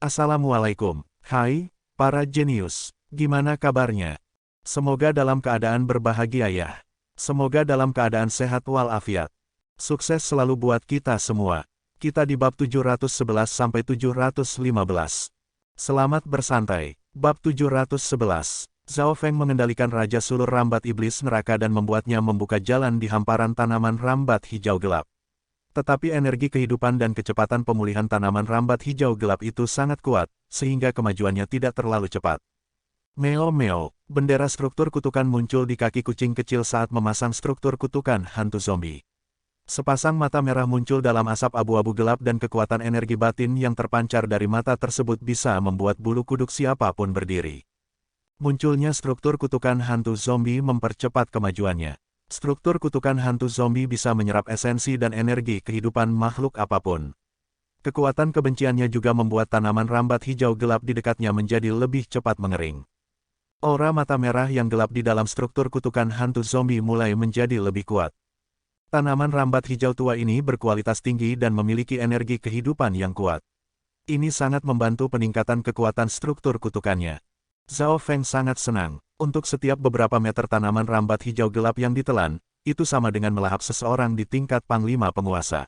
Assalamualaikum. Hai, para jenius. Gimana kabarnya? Semoga dalam keadaan berbahagia ya. Semoga dalam keadaan sehat walafiat. Sukses selalu buat kita semua. Kita di bab 711-715. Selamat bersantai. Bab 711. Zhao Feng mengendalikan Raja Sulur Rambat Iblis Neraka dan membuatnya membuka jalan di hamparan tanaman rambat hijau gelap. Tetapi energi kehidupan dan kecepatan pemulihan tanaman rambat hijau gelap itu sangat kuat, sehingga kemajuannya tidak terlalu cepat. Meo-meo, bendera struktur kutukan muncul di kaki kucing kecil saat memasang struktur kutukan hantu zombie. Sepasang mata merah muncul dalam asap abu-abu gelap dan kekuatan energi batin yang terpancar dari mata tersebut bisa membuat bulu kuduk siapapun berdiri. Munculnya struktur kutukan hantu zombie mempercepat kemajuannya. Struktur kutukan hantu zombie bisa menyerap esensi dan energi kehidupan makhluk apapun. Kekuatan kebenciannya juga membuat tanaman rambat hijau gelap di dekatnya menjadi lebih cepat mengering. Aura mata merah yang gelap di dalam struktur kutukan hantu zombie mulai menjadi lebih kuat. Tanaman rambat hijau tua ini berkualitas tinggi dan memiliki energi kehidupan yang kuat. Ini sangat membantu peningkatan kekuatan struktur kutukannya. Zhao Feng sangat senang. Untuk setiap beberapa meter tanaman rambat hijau gelap yang ditelan, itu sama dengan melahap seseorang di tingkat panglima penguasa.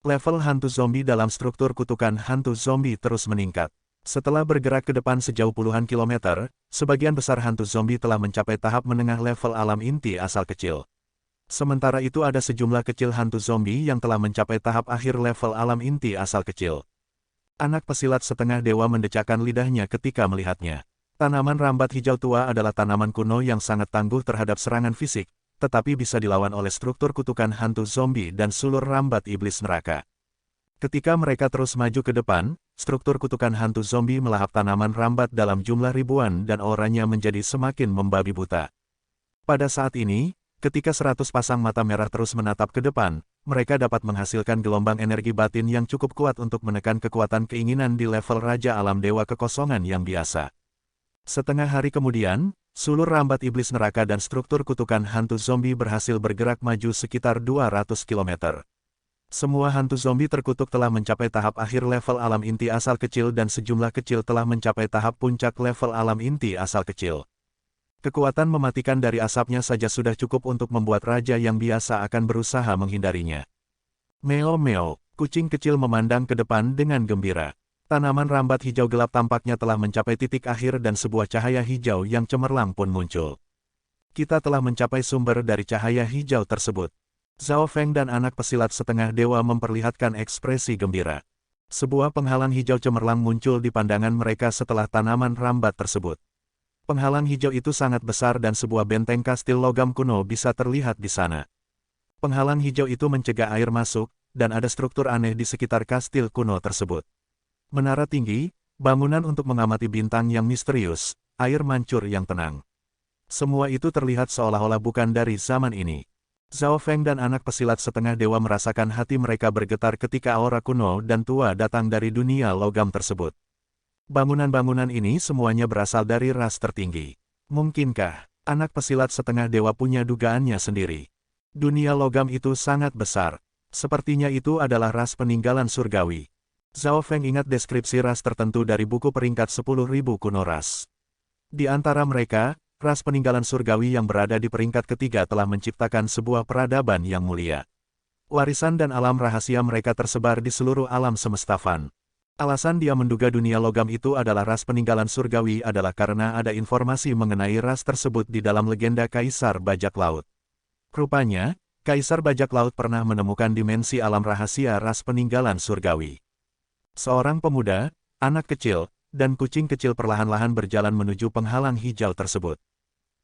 Level hantu zombie dalam struktur kutukan hantu zombie terus meningkat. Setelah bergerak ke depan sejauh puluhan kilometer, sebagian besar hantu zombie telah mencapai tahap menengah level alam inti asal kecil. Sementara itu ada sejumlah kecil hantu zombie yang telah mencapai tahap akhir level alam inti asal kecil. Anak pesilat setengah dewa mendecakkan lidahnya ketika melihatnya. Tanaman rambat hijau tua adalah tanaman kuno yang sangat tangguh terhadap serangan fisik, tetapi bisa dilawan oleh struktur kutukan hantu zombie dan sulur rambat iblis neraka. Ketika mereka terus maju ke depan, struktur kutukan hantu zombie melahap tanaman rambat dalam jumlah ribuan dan auranya menjadi semakin membabi buta. Pada saat ini, ketika 100 pasang mata merah terus menatap ke depan, mereka dapat menghasilkan gelombang energi batin yang cukup kuat untuk menekan kekuatan keinginan di level Raja Alam Dewa Kekosongan yang biasa. Setengah hari kemudian, sulur rambat iblis neraka dan struktur kutukan hantu zombie berhasil bergerak maju sekitar 200 km. Semua hantu zombie terkutuk telah mencapai tahap akhir level alam inti asal kecil dan sejumlah kecil telah mencapai tahap puncak level alam inti asal kecil. Kekuatan mematikan dari asapnya saja sudah cukup untuk membuat raja yang biasa akan berusaha menghindarinya. Meo-meo, kucing kecil memandang ke depan dengan gembira. Tanaman rambat hijau gelap tampaknya telah mencapai titik akhir dan sebuah cahaya hijau yang cemerlang pun muncul. Kita telah mencapai sumber dari cahaya hijau tersebut. Zhao Feng dan anak pesilat setengah dewa memperlihatkan ekspresi gembira. Sebuah penghalang hijau cemerlang muncul di pandangan mereka setelah tanaman rambat tersebut. Penghalang hijau itu sangat besar dan sebuah benteng kastil logam kuno bisa terlihat di sana. Penghalang hijau itu mencegah air masuk, dan ada struktur aneh di sekitar kastil kuno tersebut. Menara tinggi, bangunan untuk mengamati bintang yang misterius, air mancur yang tenang. Semua itu terlihat seolah-olah bukan dari zaman ini. Zhao Feng dan anak pesilat setengah dewa merasakan hati mereka bergetar ketika aura kuno dan tua datang dari dunia logam tersebut. Bangunan-bangunan ini semuanya berasal dari ras tertinggi. Mungkinkah anak pesilat setengah dewa punya dugaannya sendiri? Dunia logam itu sangat besar. Sepertinya itu adalah ras peninggalan surgawi. Zhao Feng ingat deskripsi ras tertentu dari buku peringkat 10.000 kuno ras. Di antara mereka, ras peninggalan surgawi yang berada di peringkat ketiga telah menciptakan sebuah peradaban yang mulia. Warisan dan alam rahasia mereka tersebar di seluruh alam semesta Fan. Alasan dia menduga dunia logam itu adalah ras peninggalan surgawi adalah karena ada informasi mengenai ras tersebut di dalam legenda Kaisar Bajak Laut. Rupanya, Kaisar Bajak Laut pernah menemukan dimensi alam rahasia ras peninggalan surgawi. Seorang pemuda, anak kecil, dan kucing kecil perlahan-lahan berjalan menuju penghalang hijau tersebut.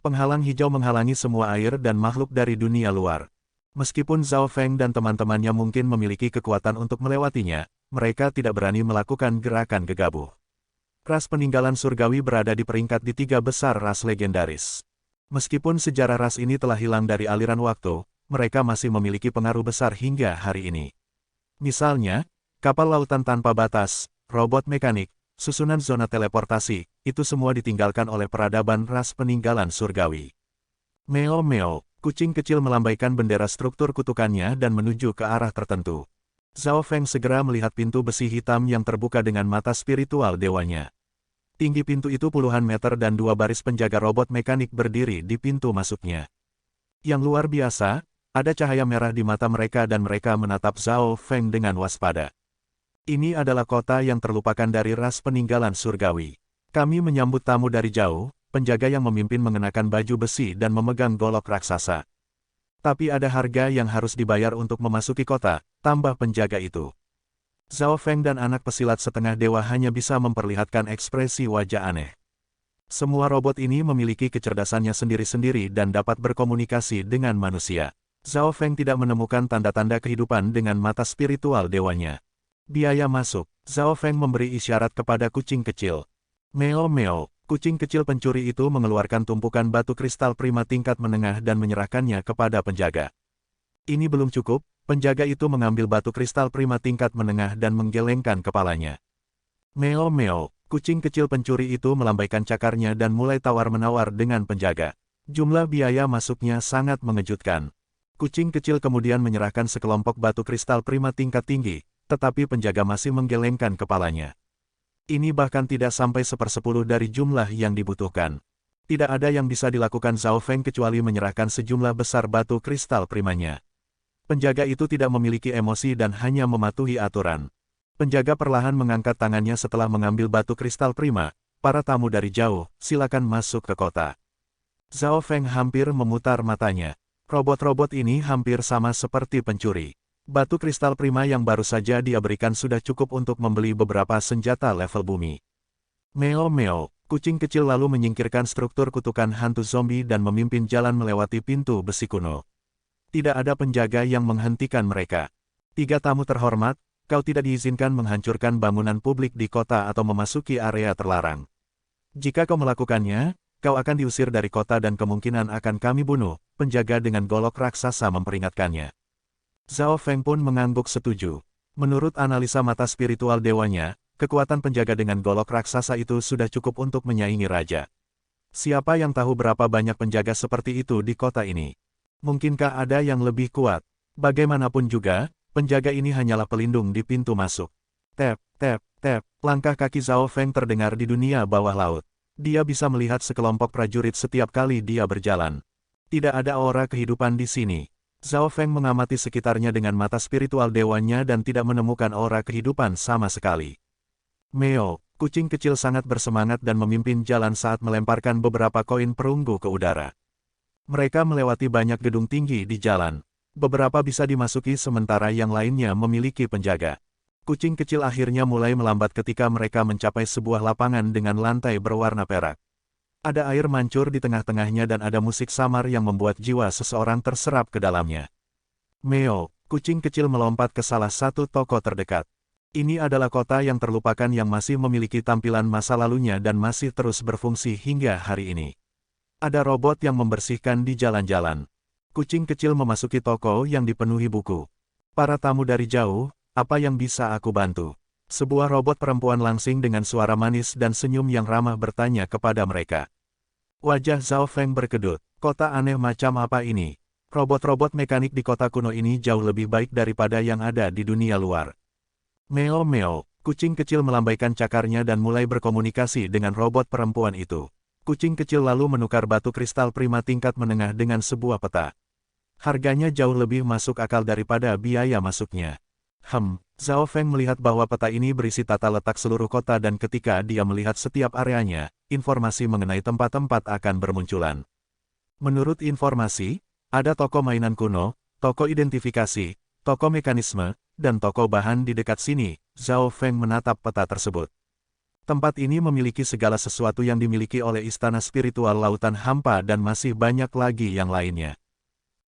Penghalang hijau menghalangi semua air dan makhluk dari dunia luar. Meskipun Zhao Feng dan teman-temannya mungkin memiliki kekuatan untuk melewatinya, mereka tidak berani melakukan gerakan gegabah. Ras peninggalan surgawi berada di peringkat di 3 besar ras legendaris. Meskipun sejarah ras ini telah hilang dari aliran waktu, mereka masih memiliki pengaruh besar hingga hari ini. Misalnya, kapal lautan tanpa batas, robot mekanik, susunan zona teleportasi, itu semua ditinggalkan oleh peradaban ras peninggalan surgawi. Meo-meo, kucing kecil melambaikan bendera struktur kutukannya dan menuju ke arah tertentu. Zhao Feng segera melihat pintu besi hitam yang terbuka dengan mata spiritual dewanya. Tinggi pintu itu puluhan meter dan dua baris penjaga robot mekanik berdiri di pintu masuknya. Yang luar biasa, ada cahaya merah di mata mereka dan mereka menatap Zhao Feng dengan waspada. Ini adalah kota yang terlupakan dari ras peninggalan surgawi. Kami menyambut tamu dari jauh, penjaga yang memimpin mengenakan baju besi dan memegang golok raksasa. Tapi ada harga yang harus dibayar untuk memasuki kota, tambah penjaga itu. Zhao Feng dan anak pesilat setengah dewa hanya bisa memperlihatkan ekspresi wajah aneh. Semua robot ini memiliki kecerdasannya sendiri-sendiri dan dapat berkomunikasi dengan manusia. Zhao Feng tidak menemukan tanda-tanda kehidupan dengan mata spiritual dewanya. Biaya masuk. Zhao Feng memberi isyarat kepada kucing kecil. Meo meo. Kucing kecil pencuri itu mengeluarkan tumpukan batu kristal prima tingkat menengah dan menyerahkannya kepada penjaga. Ini belum cukup, penjaga itu mengambil batu kristal prima tingkat menengah dan menggelengkan kepalanya. Meo meo. Kucing kecil pencuri itu melambaikan cakarnya dan mulai tawar-menawar dengan penjaga. Jumlah biaya masuknya sangat mengejutkan. Kucing kecil kemudian menyerahkan sekelompok batu kristal prima tingkat tinggi, tetapi penjaga masih menggelengkan kepalanya. Ini bahkan tidak sampai 1/10 dari jumlah yang dibutuhkan. Tidak ada yang bisa dilakukan Zhao Feng kecuali menyerahkan sejumlah besar batu kristal primanya. Penjaga itu tidak memiliki emosi dan hanya mematuhi aturan. Penjaga perlahan mengangkat tangannya setelah mengambil batu kristal prima. Para tamu dari jauh, silakan masuk ke kota. Zhao Feng hampir memutar matanya. Robot-robot ini hampir sama seperti pencuri. Batu kristal prima yang baru saja dia berikan sudah cukup untuk membeli beberapa senjata level bumi. Meo meo, kucing kecil lalu menyingkirkan struktur kutukan hantu zombie dan memimpin jalan melewati pintu besi kuno. Tidak ada penjaga yang menghentikan mereka. 3 tamu terhormat, kau tidak diizinkan menghancurkan bangunan publik di kota atau memasuki area terlarang. Jika kau melakukannya, kau akan diusir dari kota dan kemungkinan akan kami bunuh, penjaga dengan golok raksasa memperingatkannya. Zhao Feng pun mengangguk setuju. Menurut analisa mata spiritual dewanya, kekuatan penjaga dengan golok raksasa itu sudah cukup untuk menyaingi raja. Siapa yang tahu berapa banyak penjaga seperti itu di kota ini? Mungkinkah ada yang lebih kuat? Bagaimanapun juga, penjaga ini hanyalah pelindung di pintu masuk. Tap, tap, tap, langkah kaki Zhao Feng terdengar di dunia bawah laut. Dia bisa melihat sekelompok prajurit setiap kali dia berjalan. Tidak ada aura kehidupan di sini. Zhao Feng mengamati sekitarnya dengan mata spiritual dewanya dan tidak menemukan aura kehidupan sama sekali. Meo, kucing kecil sangat bersemangat dan memimpin jalan saat melemparkan beberapa koin perunggu ke udara. Mereka melewati banyak gedung tinggi di jalan. Beberapa bisa dimasuki sementara yang lainnya memiliki penjaga. Kucing kecil akhirnya mulai melambat ketika mereka mencapai sebuah lapangan dengan lantai berwarna perak. Ada air mancur di tengah-tengahnya dan ada musik samar yang membuat jiwa seseorang terserap ke dalamnya. Meo, kucing kecil melompat ke salah satu toko terdekat. Ini adalah kota yang terlupakan yang masih memiliki tampilan masa lalunya dan masih terus berfungsi hingga hari ini. Ada robot yang membersihkan di jalan-jalan. Kucing kecil memasuki toko yang dipenuhi buku. Para tamu dari jauh, apa yang bisa aku bantu? Sebuah robot perempuan langsing dengan suara manis dan senyum yang ramah bertanya kepada mereka. Wajah Zhao Feng berkedut. Kota aneh macam apa ini? Robot-robot mekanik di kota kuno ini jauh lebih baik daripada yang ada di dunia luar. Meo meo, kucing kecil melambaikan cakarnya dan mulai berkomunikasi dengan robot perempuan itu. Kucing kecil lalu menukar batu kristal prima tingkat menengah dengan sebuah peta. Harganya jauh lebih masuk akal daripada biaya masuknya. Zhao Feng melihat bahwa peta ini berisi tata letak seluruh kota dan ketika dia melihat setiap areanya, informasi mengenai tempat-tempat akan bermunculan. Menurut informasi, ada toko mainan kuno, toko identifikasi, toko mekanisme, dan toko bahan di dekat sini. Zhao Feng menatap peta tersebut. Tempat ini memiliki segala sesuatu yang dimiliki oleh istana spiritual lautan hampa dan masih banyak lagi yang lainnya.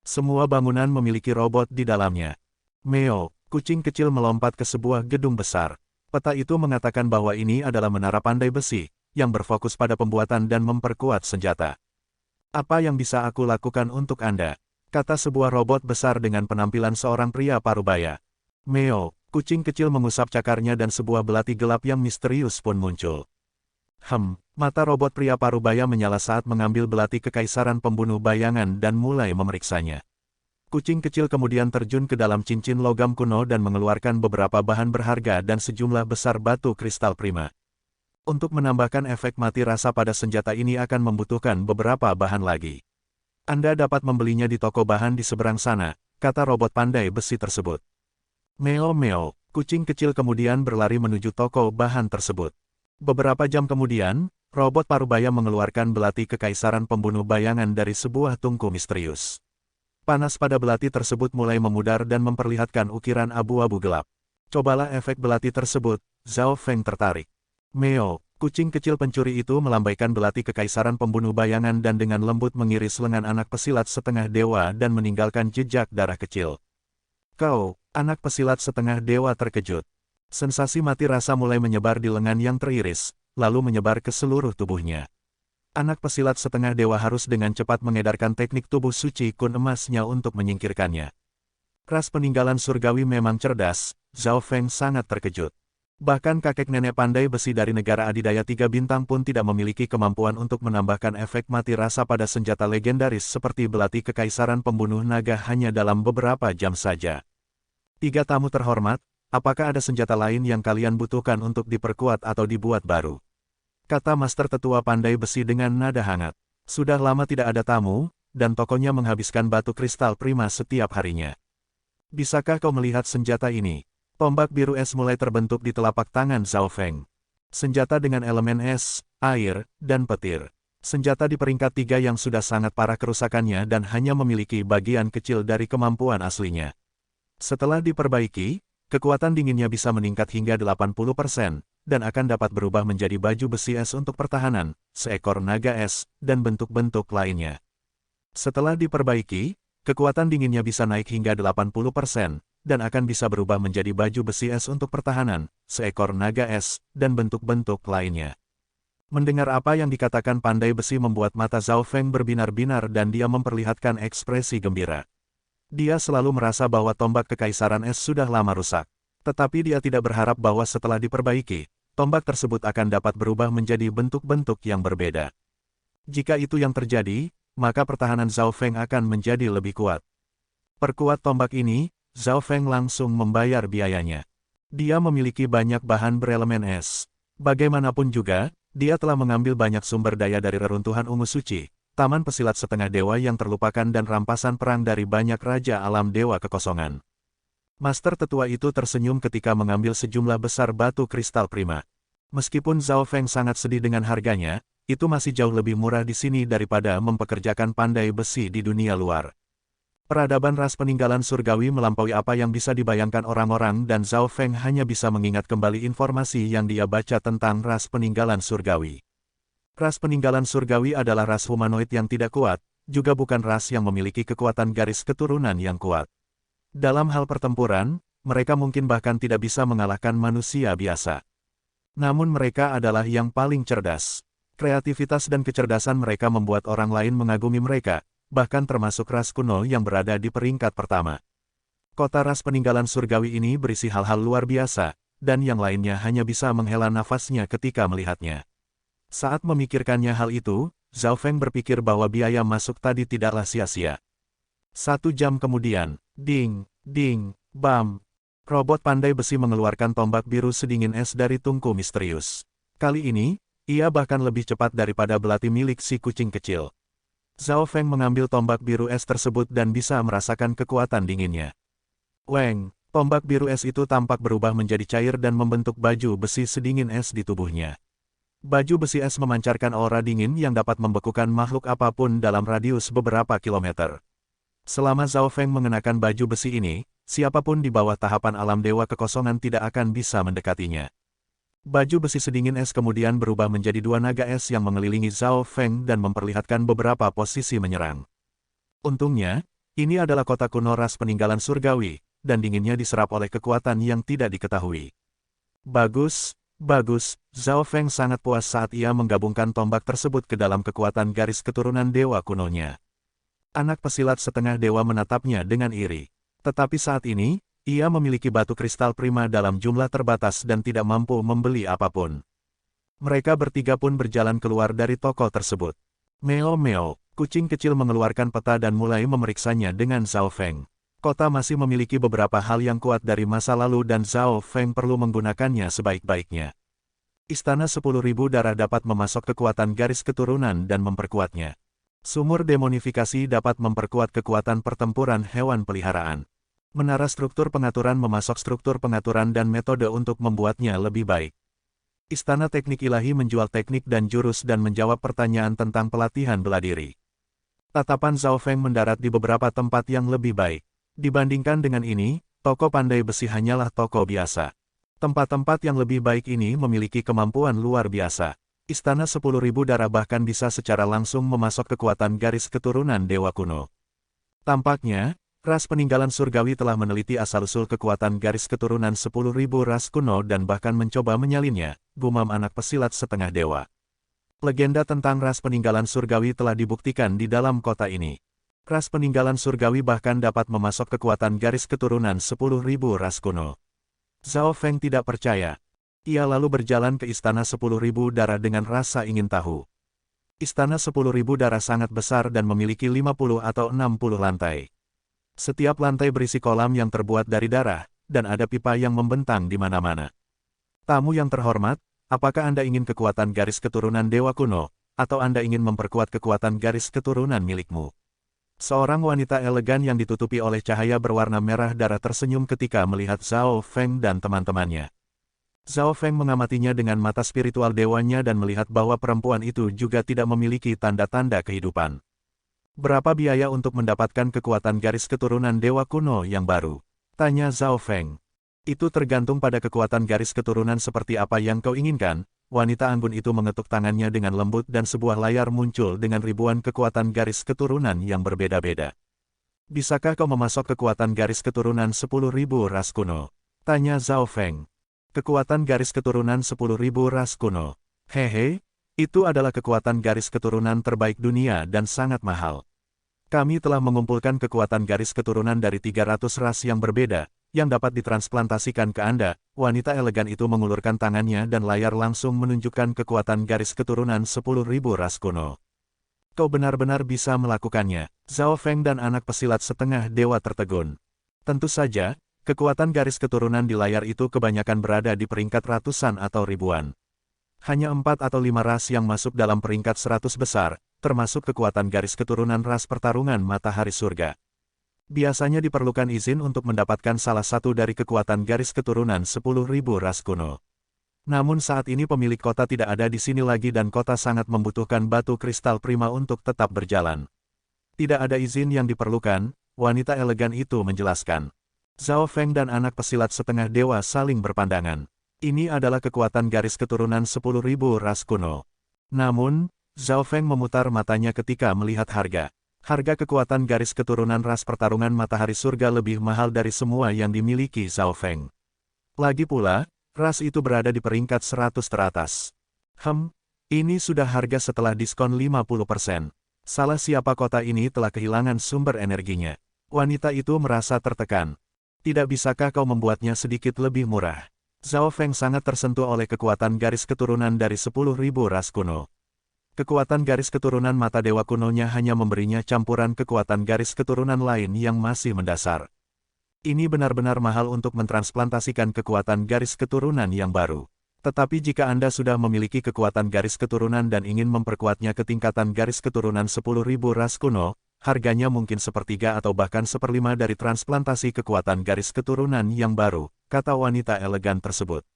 Semua bangunan memiliki robot di dalamnya. Meo, kucing kecil melompat ke sebuah gedung besar. Peta itu mengatakan bahwa ini adalah menara pandai besi, yang berfokus pada pembuatan dan memperkuat senjata. Apa yang bisa aku lakukan untuk Anda? Kata sebuah robot besar dengan penampilan seorang pria parubaya. Meo, kucing kecil mengusap cakarnya dan sebuah belati gelap yang misterius pun muncul. Mata robot pria parubaya menyala saat mengambil belati kekaisaran pembunuh bayangan dan mulai memeriksanya. Kucing kecil kemudian terjun ke dalam cincin logam kuno dan mengeluarkan beberapa bahan berharga dan sejumlah besar batu kristal prima. Untuk menambahkan efek mati rasa pada senjata ini akan membutuhkan beberapa bahan lagi. Anda dapat membelinya di toko bahan di seberang sana, kata robot pandai besi tersebut. Meo meo, kucing kecil kemudian berlari menuju toko bahan tersebut. Beberapa jam kemudian, robot parubaya mengeluarkan belati kekaisaran pembunuh bayangan dari sebuah tungku misterius. Panas pada belati tersebut mulai memudar dan memperlihatkan ukiran abu-abu gelap. Cobalah efek belati tersebut, Zhao Feng tertarik. Meo, kucing kecil pencuri itu melambaikan belati kekaisaran pembunuh bayangan dan dengan lembut mengiris lengan anak pesilat setengah dewa dan meninggalkan jejak darah kecil. Kau, anak pesilat setengah dewa terkejut. Sensasi mati rasa mulai menyebar di lengan yang teriris, lalu menyebar ke seluruh tubuhnya. Anak pesilat setengah dewa harus dengan cepat mengedarkan teknik tubuh suci kun emasnya untuk menyingkirkannya. Ras peninggalan surgawi memang cerdas, Zhao Feng sangat terkejut. Bahkan kakek nenek pandai besi dari negara adidaya 3 bintang pun tidak memiliki kemampuan untuk menambahkan efek mati rasa pada senjata legendaris seperti belati kekaisaran pembunuh naga hanya dalam beberapa jam saja. 3 tamu terhormat, apakah ada senjata lain yang kalian butuhkan untuk diperkuat atau dibuat baru? Kata master tetua pandai besi dengan nada hangat. Sudah lama tidak ada tamu, dan tokonya menghabiskan batu kristal prima setiap harinya. Bisakah kau melihat senjata ini? Tombak biru es mulai terbentuk di telapak tangan Zhao Feng. Senjata dengan elemen es, air, dan petir. Senjata di peringkat 3 yang sudah sangat parah kerusakannya dan hanya memiliki bagian kecil dari kemampuan aslinya. Setelah diperbaiki, kekuatan dinginnya bisa meningkat hingga 80%, dan akan dapat berubah menjadi baju besi es untuk pertahanan, seekor naga es, dan bentuk-bentuk lainnya. Setelah diperbaiki, kekuatan dinginnya bisa naik hingga 80%, dan akan bisa berubah menjadi baju besi es untuk pertahanan, seekor naga es, dan bentuk-bentuk lainnya. Mendengar apa yang dikatakan pandai besi membuat mata Zhao Feng berbinar-binar dan dia memperlihatkan ekspresi gembira. Dia selalu merasa bahwa tombak kekaisaran es sudah lama rusak. Tetapi dia tidak berharap bahwa setelah diperbaiki, tombak tersebut akan dapat berubah menjadi bentuk-bentuk yang berbeda. Jika itu yang terjadi, maka pertahanan Zhao Feng akan menjadi lebih kuat. Perkuat tombak ini, Zhao Feng langsung membayar biayanya. Dia memiliki banyak bahan berelemen es. Bagaimanapun juga, dia telah mengambil banyak sumber daya dari reruntuhan ungu suci, taman pesilat setengah dewa yang terlupakan dan rampasan perang dari banyak raja alam dewa kekosongan. Master tetua itu tersenyum ketika mengambil sejumlah besar batu kristal prima. Meskipun Zhao Feng sangat sedih dengan harganya, itu masih jauh lebih murah di sini daripada mempekerjakan pandai besi di dunia luar. Peradaban ras peninggalan surgawi melampaui apa yang bisa dibayangkan orang-orang dan Zhao Feng hanya bisa mengingat kembali informasi yang dia baca tentang ras peninggalan surgawi. Ras peninggalan surgawi adalah ras humanoid yang tidak kuat, juga bukan ras yang memiliki kekuatan garis keturunan yang kuat. Dalam hal pertempuran, mereka mungkin bahkan tidak bisa mengalahkan manusia biasa. Namun mereka adalah yang paling cerdas. Kreativitas dan kecerdasan mereka membuat orang lain mengagumi mereka, bahkan termasuk ras kuno yang berada di peringkat pertama. Kota ras peninggalan surgawi ini berisi hal-hal luar biasa, dan yang lainnya hanya bisa menghela nafasnya ketika melihatnya. Saat memikirkannya hal itu, Zhao Feng berpikir bahwa biaya masuk tadi tidaklah sia-sia. 1 jam kemudian, ding, ding, bam. Robot pandai besi mengeluarkan tombak biru sedingin es dari tungku misterius. Kali ini, ia bahkan lebih cepat daripada belati milik si kucing kecil. Zhao Feng mengambil tombak biru es tersebut dan bisa merasakan kekuatan dinginnya. Weng, tombak biru es itu tampak berubah menjadi cair dan membentuk baju besi sedingin es di tubuhnya. Baju besi es memancarkan aura dingin yang dapat membekukan makhluk apapun dalam radius beberapa kilometer. Selama Zhao Feng mengenakan baju besi ini, siapapun di bawah tahapan alam dewa kekosongan tidak akan bisa mendekatinya. Baju besi sedingin es kemudian berubah menjadi 2 naga es yang mengelilingi Zhao Feng dan memperlihatkan beberapa posisi menyerang. Untungnya, ini adalah kota kuno ras peninggalan surgawi, dan dinginnya diserap oleh kekuatan yang tidak diketahui. Bagus, bagus, Zhao Feng sangat puas saat ia menggabungkan tombak tersebut ke dalam kekuatan garis keturunan dewa kunonya. Anak pesilat setengah dewa menatapnya dengan iri. Tetapi saat ini, ia memiliki batu kristal prima dalam jumlah terbatas dan tidak mampu membeli apapun. Mereka bertiga pun berjalan keluar dari toko tersebut. Meo meo, Kucing kecil mengeluarkan peta dan mulai memeriksanya dengan Zhao Feng. Kota masih memiliki beberapa hal yang kuat dari masa lalu dan Zhao Feng perlu menggunakannya sebaik-baiknya. Istana 10.000 darah dapat memasok kekuatan garis keturunan dan memperkuatnya. Sumur demonifikasi dapat memperkuat kekuatan pertempuran hewan peliharaan. Menara struktur pengaturan memasok struktur pengaturan dan metode untuk membuatnya lebih baik. Istana teknik ilahi menjual teknik dan jurus dan menjawab pertanyaan tentang pelatihan bela diri. Tatapan Zhao Feng mendarat di beberapa tempat yang lebih baik. Dibandingkan dengan ini, toko pandai besi hanyalah toko biasa. Tempat-tempat yang lebih baik ini memiliki kemampuan luar biasa. Istana 10.000 darah bahkan bisa secara langsung memasok kekuatan garis keturunan dewa kuno. Tampaknya, ras peninggalan surgawi telah meneliti asal-usul kekuatan garis keturunan 10.000 ras kuno dan bahkan mencoba menyalinnya, gumam anak pesilat setengah dewa. Legenda tentang ras peninggalan surgawi telah dibuktikan di dalam kota ini. Ras peninggalan surgawi bahkan dapat memasok kekuatan garis keturunan 10.000 ras kuno. Zhao Feng tidak percaya. Ia lalu berjalan ke Istana 10.000 darah dengan rasa ingin tahu. Istana 10.000 darah sangat besar dan memiliki 50 atau 60 lantai. Setiap lantai berisi kolam yang terbuat dari darah, dan ada pipa yang membentang di mana-mana. Tamu yang terhormat, apakah Anda ingin kekuatan garis keturunan dewa kuno, atau Anda ingin memperkuat kekuatan garis keturunan milikmu? Seorang wanita elegan yang ditutupi oleh cahaya berwarna merah darah tersenyum ketika melihat Zhao Feng dan teman-temannya. Zhao Feng mengamatinya dengan mata spiritual dewanya dan melihat bahwa perempuan itu juga tidak memiliki tanda-tanda kehidupan. Berapa biaya untuk mendapatkan kekuatan garis keturunan dewa kuno yang baru? Tanya Zhao Feng. Itu tergantung pada kekuatan garis keturunan seperti apa yang kau inginkan. Wanita anggun itu mengetuk tangannya dengan lembut dan sebuah layar muncul dengan ribuan kekuatan garis keturunan yang berbeda-beda. Bisakah kau memasok kekuatan garis keturunan 10.000 ras kuno? Tanya Zhao Feng. Kekuatan garis keturunan 10.000 ras kuno. Hehe, itu adalah kekuatan garis keturunan terbaik dunia dan sangat mahal. Kami telah mengumpulkan kekuatan garis keturunan dari 300 ras yang berbeda, yang dapat ditransplantasikan ke Anda. Wanita elegan itu mengulurkan tangannya dan layar langsung menunjukkan kekuatan garis keturunan 10.000 ras kuno. Kau benar-benar bisa melakukannya. Zhao Feng dan anak pesilat setengah dewa tertegun. Tentu saja, kekuatan garis keturunan di layar itu kebanyakan berada di peringkat ratusan atau ribuan. Hanya 4 atau 5 ras yang masuk dalam peringkat 100 besar, termasuk kekuatan garis keturunan ras pertarungan matahari surga. Biasanya diperlukan izin untuk mendapatkan salah satu dari kekuatan garis keturunan 10.000 ras kuno. Namun saat ini pemilik kota tidak ada di sini lagi dan kota sangat membutuhkan batu kristal prima untuk tetap berjalan. Tidak ada izin yang diperlukan, wanita elegan itu menjelaskan. Zhao Feng dan anak pesilat setengah dewa saling berpandangan. Ini adalah kekuatan garis keturunan 10.000 ras kuno. Namun, Zhao Feng memutar matanya ketika melihat harga. Harga kekuatan garis keturunan ras pertarungan matahari surga lebih mahal dari semua yang dimiliki Zhao Feng. Lagi pula, ras itu berada di peringkat 100 teratas. Ini sudah harga setelah diskon 50%. Salah siapa kota ini telah kehilangan sumber energinya. Wanita itu merasa tertekan. Tidak bisakah kau membuatnya sedikit lebih murah? Zhao Feng sangat tersentuh oleh kekuatan garis keturunan dari 10.000 ras kuno. Kekuatan garis keturunan mata dewa kunonya hanya memberinya campuran kekuatan garis keturunan lain yang masih mendasar. Ini benar-benar mahal untuk mentransplantasikan kekuatan garis keturunan yang baru. Tetapi jika Anda sudah memiliki kekuatan garis keturunan dan ingin memperkuatnya ke tingkatan garis keturunan 10.000 ras kuno, harganya mungkin sepertiga atau bahkan seperlima dari transplantasi kekuatan garis keturunan yang baru, kata wanita elegan tersebut.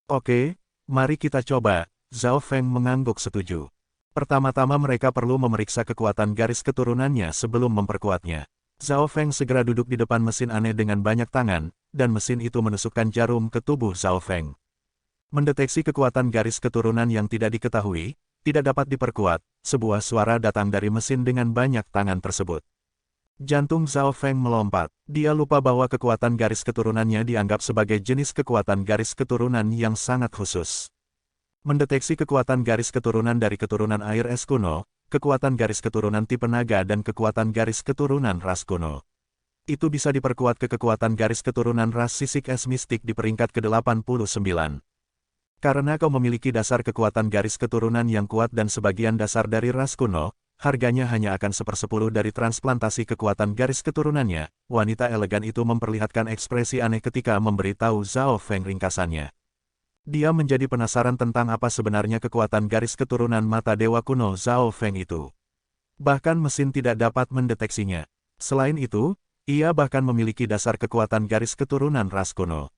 Oke, mari kita coba, Zhao Feng mengangguk setuju. Pertama-tama mereka perlu memeriksa kekuatan garis keturunannya sebelum memperkuatnya. Zhao Feng segera duduk di depan mesin aneh dengan banyak tangan, dan mesin itu menusukkan jarum ke tubuh Zhao Feng. Mendeteksi kekuatan garis keturunan yang tidak diketahui, tidak dapat diperkuat, sebuah suara datang dari mesin dengan banyak tangan tersebut. Jantung Zhao Feng melompat. Dia lupa bahwa kekuatan garis keturunannya dianggap sebagai jenis kekuatan garis keturunan yang sangat khusus. Mendeteksi kekuatan garis keturunan dari keturunan air es kuno, kekuatan garis keturunan tipe naga dan kekuatan garis keturunan ras kuno. Itu bisa diperkuat ke kekuatan garis keturunan ras sisik es mistik di peringkat ke-89. Karena kau memiliki dasar kekuatan garis keturunan yang kuat dan sebagian dasar dari ras kuno, harganya hanya akan 1/10 dari transplantasi kekuatan garis keturunannya. Wanita elegan itu memperlihatkan ekspresi aneh ketika memberitahu Zhao Feng ringkasannya. Dia menjadi penasaran tentang apa sebenarnya kekuatan garis keturunan mata dewa kuno Zhao Feng itu. Bahkan mesin tidak dapat mendeteksinya. Selain itu, ia bahkan memiliki dasar kekuatan garis keturunan ras kuno.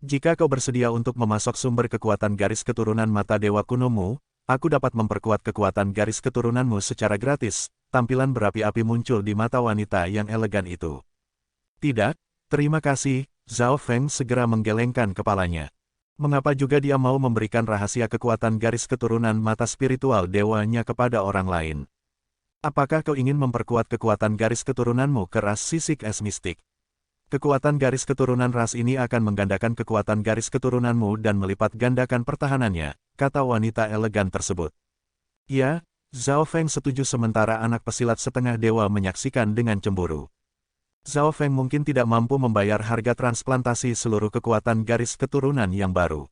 Jika kau bersedia untuk memasok sumber kekuatan garis keturunan mata dewa kunomu, aku dapat memperkuat kekuatan garis keturunanmu secara gratis. Tampilan berapi-api muncul di mata wanita yang elegan itu. Tidak, terima kasih, Zhao Feng segera menggelengkan kepalanya. Mengapa juga dia mau memberikan rahasia kekuatan garis keturunan mata spiritual dewanya kepada orang lain? Apakah kau ingin memperkuat kekuatan garis keturunanmu ke ras sisik es mistik? Kekuatan garis keturunan ras ini akan menggandakan kekuatan garis keturunanmu dan melipat gandakan pertahanannya, kata wanita elegan tersebut. Ya, Zhao Feng setuju sementara anak pesilat setengah dewa menyaksikan dengan cemburu. Zhao Feng mungkin tidak mampu membayar harga transplantasi seluruh kekuatan garis keturunan yang baru.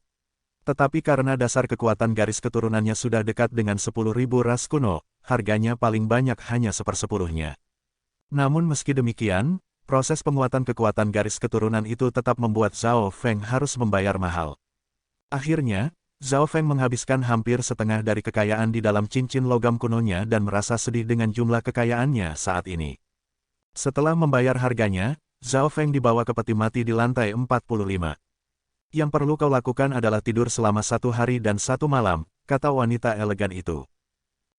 Tetapi karena dasar kekuatan garis keturunannya sudah dekat dengan 10.000 ras kuno, harganya paling banyak hanya 1/10-nya. Namun meski demikian, proses penguatan kekuatan garis keturunan itu tetap membuat Zhao Feng harus membayar mahal. Akhirnya, Zhao Feng menghabiskan hampir setengah dari kekayaan di dalam cincin logam kunonya dan merasa sedih dengan jumlah kekayaannya saat ini. Setelah membayar harganya, Zhao Feng dibawa ke peti mati di lantai 45. Yang perlu kau lakukan adalah tidur selama 1 hari dan 1 malam, kata wanita elegan itu.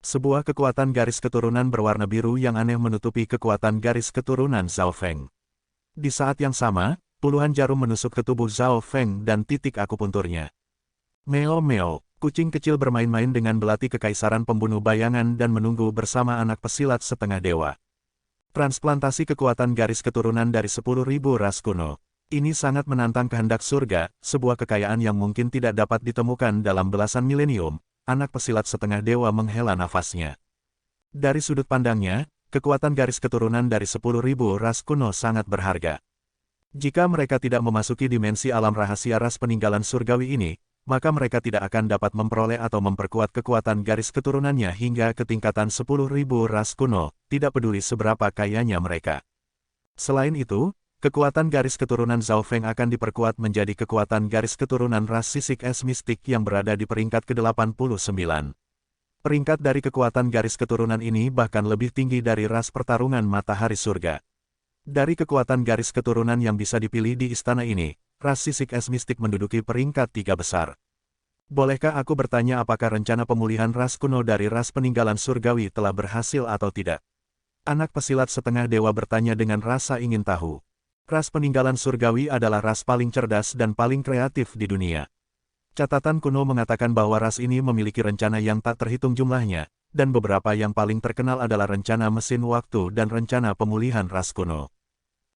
Sebuah kekuatan garis keturunan berwarna biru yang aneh menutupi kekuatan garis keturunan Zhao Feng. Di saat yang sama, puluhan jarum menusuk ke tubuh Zhao Feng dan titik akupunturnya. Meo-meo, kucing kecil bermain-main dengan belati kekaisaran pembunuh bayangan dan menunggu bersama anak pesilat setengah dewa. Transplantasi kekuatan garis keturunan dari 10.000 ras kuno. Ini sangat menantang kehendak surga, sebuah kekayaan yang mungkin tidak dapat ditemukan dalam belasan milenium. Anak pesilat setengah dewa menghela nafasnya. Dari sudut pandangnya, kekuatan garis keturunan dari 10.000 ras kuno sangat berharga. Jika mereka tidak memasuki dimensi alam rahasia ras peninggalan surgawi ini, maka mereka tidak akan dapat memperoleh atau memperkuat kekuatan garis keturunannya hingga ke tingkatan 10.000 ras kuno, tidak peduli seberapa kayanya mereka. Selain itu, kekuatan garis keturunan Zhao Feng akan diperkuat menjadi kekuatan garis keturunan ras sisik es mistik yang berada di peringkat ke-89. Peringkat dari kekuatan garis keturunan ini bahkan lebih tinggi dari ras pertarungan matahari surga. Dari kekuatan garis keturunan yang bisa dipilih di istana ini, ras sisik es mistik menduduki peringkat 3 besar. Bolehkah aku bertanya apakah rencana pemulihan ras kuno dari ras peninggalan surgawi telah berhasil atau tidak? Anak pesilat setengah dewa bertanya dengan rasa ingin tahu. Ras peninggalan surgawi adalah ras paling cerdas dan paling kreatif di dunia. Catatan kuno mengatakan bahwa ras ini memiliki rencana yang tak terhitung jumlahnya, dan beberapa yang paling terkenal adalah rencana mesin waktu dan rencana pemulihan ras kuno.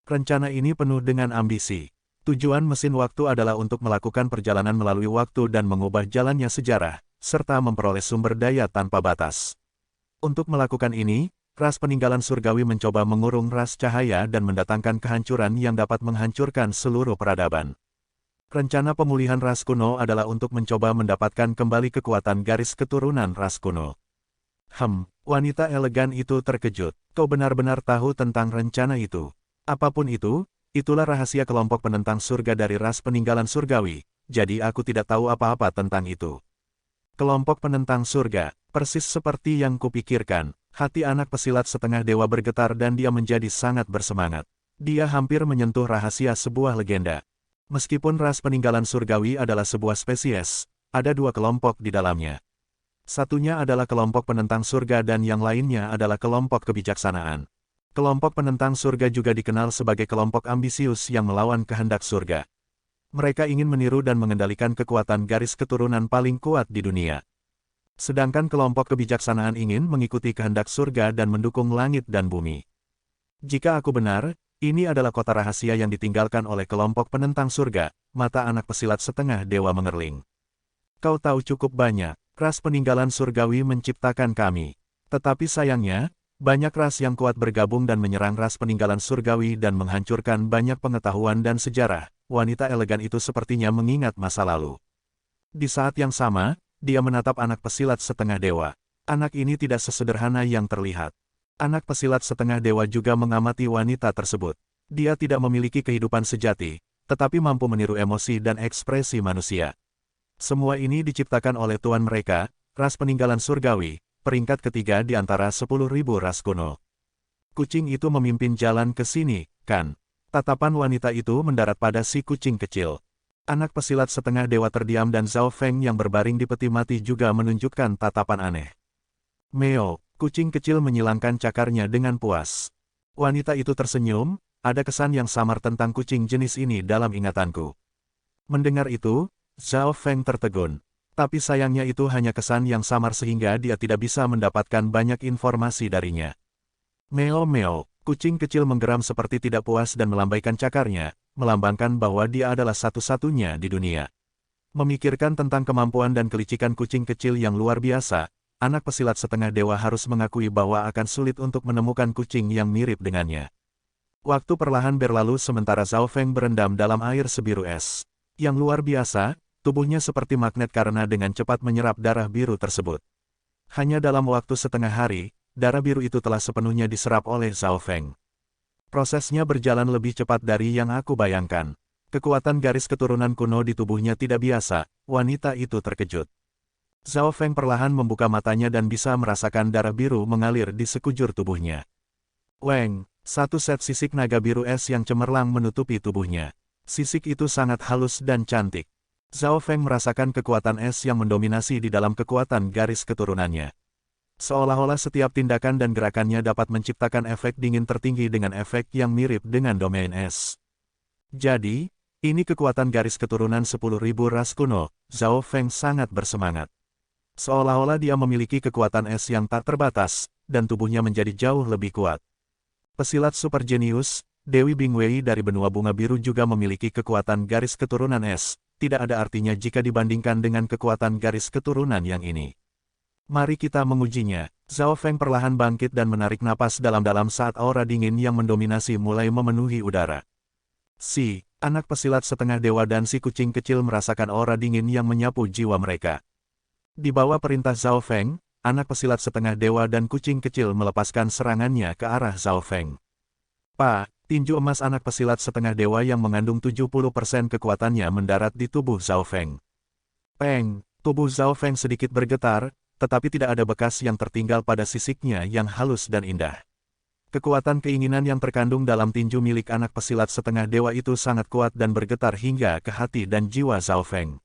Rencana ini penuh dengan ambisi. Tujuan mesin waktu adalah untuk melakukan perjalanan melalui waktu dan mengubah jalannya sejarah, serta memperoleh sumber daya tanpa batas. Untuk melakukan ini, ras peninggalan surgawi mencoba mengurung ras cahaya dan mendatangkan kehancuran yang dapat menghancurkan seluruh peradaban. Rencana pemulihan ras kuno adalah untuk mencoba mendapatkan kembali kekuatan garis keturunan ras kuno. Wanita elegan itu terkejut. Kau benar-benar tahu tentang rencana itu. Apapun itu, itulah rahasia kelompok penentang surga dari ras peninggalan surgawi, jadi aku tidak tahu apa-apa tentang itu. Kelompok penentang surga, persis seperti yang kupikirkan. Hati anak pesilat setengah dewa bergetar dan dia menjadi sangat bersemangat. Dia hampir menyentuh rahasia sebuah legenda. Meskipun ras peninggalan surgawi adalah sebuah spesies, ada 2 kelompok di dalamnya. Satunya adalah kelompok penentang surga dan yang lainnya adalah kelompok kebijaksanaan. Kelompok penentang surga juga dikenal sebagai kelompok ambisius yang melawan kehendak surga. Mereka ingin meniru dan mengendalikan kekuatan garis keturunan paling kuat di dunia. Sedangkan kelompok kebijaksanaan ingin mengikuti kehendak surga dan mendukung langit dan bumi. Jika aku benar, ini adalah kota rahasia yang ditinggalkan oleh kelompok penentang surga, mata anak pesilat setengah dewa mengerling. Kau tahu cukup banyak, ras peninggalan surgawi menciptakan kami. Tetapi sayangnya, banyak ras yang kuat bergabung dan menyerang ras peninggalan surgawi dan menghancurkan banyak pengetahuan dan sejarah. Wanita elegan itu sepertinya mengingat masa lalu. Di saat yang sama, dia menatap anak pesilat setengah dewa. Anak ini tidak sesederhana yang terlihat. Anak pesilat setengah dewa juga mengamati wanita tersebut. Dia tidak memiliki kehidupan sejati, tetapi mampu meniru emosi dan ekspresi manusia. Semua ini diciptakan oleh Tuhan mereka, ras peninggalan surgawi, peringkat ketiga di antara 10.000 ras kuno. Kucing itu memimpin jalan ke sini, kan? Tatapan wanita itu mendarat pada si kucing kecil. Anak pesilat setengah dewa terdiam dan Zhao Feng yang berbaring di peti mati juga menunjukkan tatapan aneh. Meo, kucing kecil menyilangkan cakarnya dengan puas. Wanita itu tersenyum, ada kesan yang samar tentang kucing jenis ini dalam ingatanku. Mendengar itu, Zhao Feng tertegun. Tapi sayangnya itu hanya kesan yang samar sehingga dia tidak bisa mendapatkan banyak informasi darinya. Meo meo, kucing kecil menggeram seperti tidak puas dan melambaikan cakarnya, melambangkan bahwa dia adalah satu-satunya di dunia. Memikirkan tentang kemampuan dan kelicikan kucing kecil yang luar biasa, anak pesilat setengah dewa harus mengakui bahwa akan sulit untuk menemukan kucing yang mirip dengannya. Waktu perlahan berlalu sementara Zhao Feng berendam dalam air sebiru es. Yang luar biasa, tubuhnya seperti magnet karena dengan cepat menyerap darah biru tersebut. Hanya dalam waktu setengah hari, darah biru itu telah sepenuhnya diserap oleh Zhao Feng. Prosesnya berjalan lebih cepat dari yang aku bayangkan. Kekuatan garis keturunan kuno di tubuhnya tidak biasa, wanita itu terkejut. Zhao Feng perlahan membuka matanya dan bisa merasakan darah biru mengalir di sekujur tubuhnya. Weng, satu set sisik naga biru es yang cemerlang menutupi tubuhnya. Sisik itu sangat halus dan cantik. Zhao Feng merasakan kekuatan es yang mendominasi di dalam kekuatan garis keturunannya. Seolah-olah setiap tindakan dan gerakannya dapat menciptakan efek dingin tertinggi dengan efek yang mirip dengan domain es. Jadi, ini kekuatan garis keturunan 10.000 ras kuno. Zhao Feng sangat bersemangat. Seolah-olah dia memiliki kekuatan es yang tak terbatas, dan tubuhnya menjadi jauh lebih kuat. Pesilat super jenius, Dewi Bingwei dari benua bunga biru juga memiliki kekuatan garis keturunan es, tidak ada artinya jika dibandingkan dengan kekuatan garis keturunan yang ini. Mari kita mengujinya. Zhao Feng perlahan bangkit dan menarik napas dalam-dalam saat aura dingin yang mendominasi mulai memenuhi udara. Si anak pesilat setengah dewa dan si kucing kecil merasakan aura dingin yang menyapu jiwa mereka. Di bawah perintah Zhao Feng, anak pesilat setengah dewa dan kucing kecil melepaskan serangannya ke arah Zhao Feng. Tinju emas anak pesilat setengah dewa yang mengandung 70% kekuatannya mendarat di tubuh Zhao Feng. Peng, tubuh Zhao Feng sedikit bergetar, tetapi tidak ada bekas yang tertinggal pada sisiknya yang halus dan indah. Kekuatan keinginan yang terkandung dalam tinju milik anak pesilat setengah dewa itu sangat kuat dan bergetar hingga ke hati dan jiwa Zhao Feng.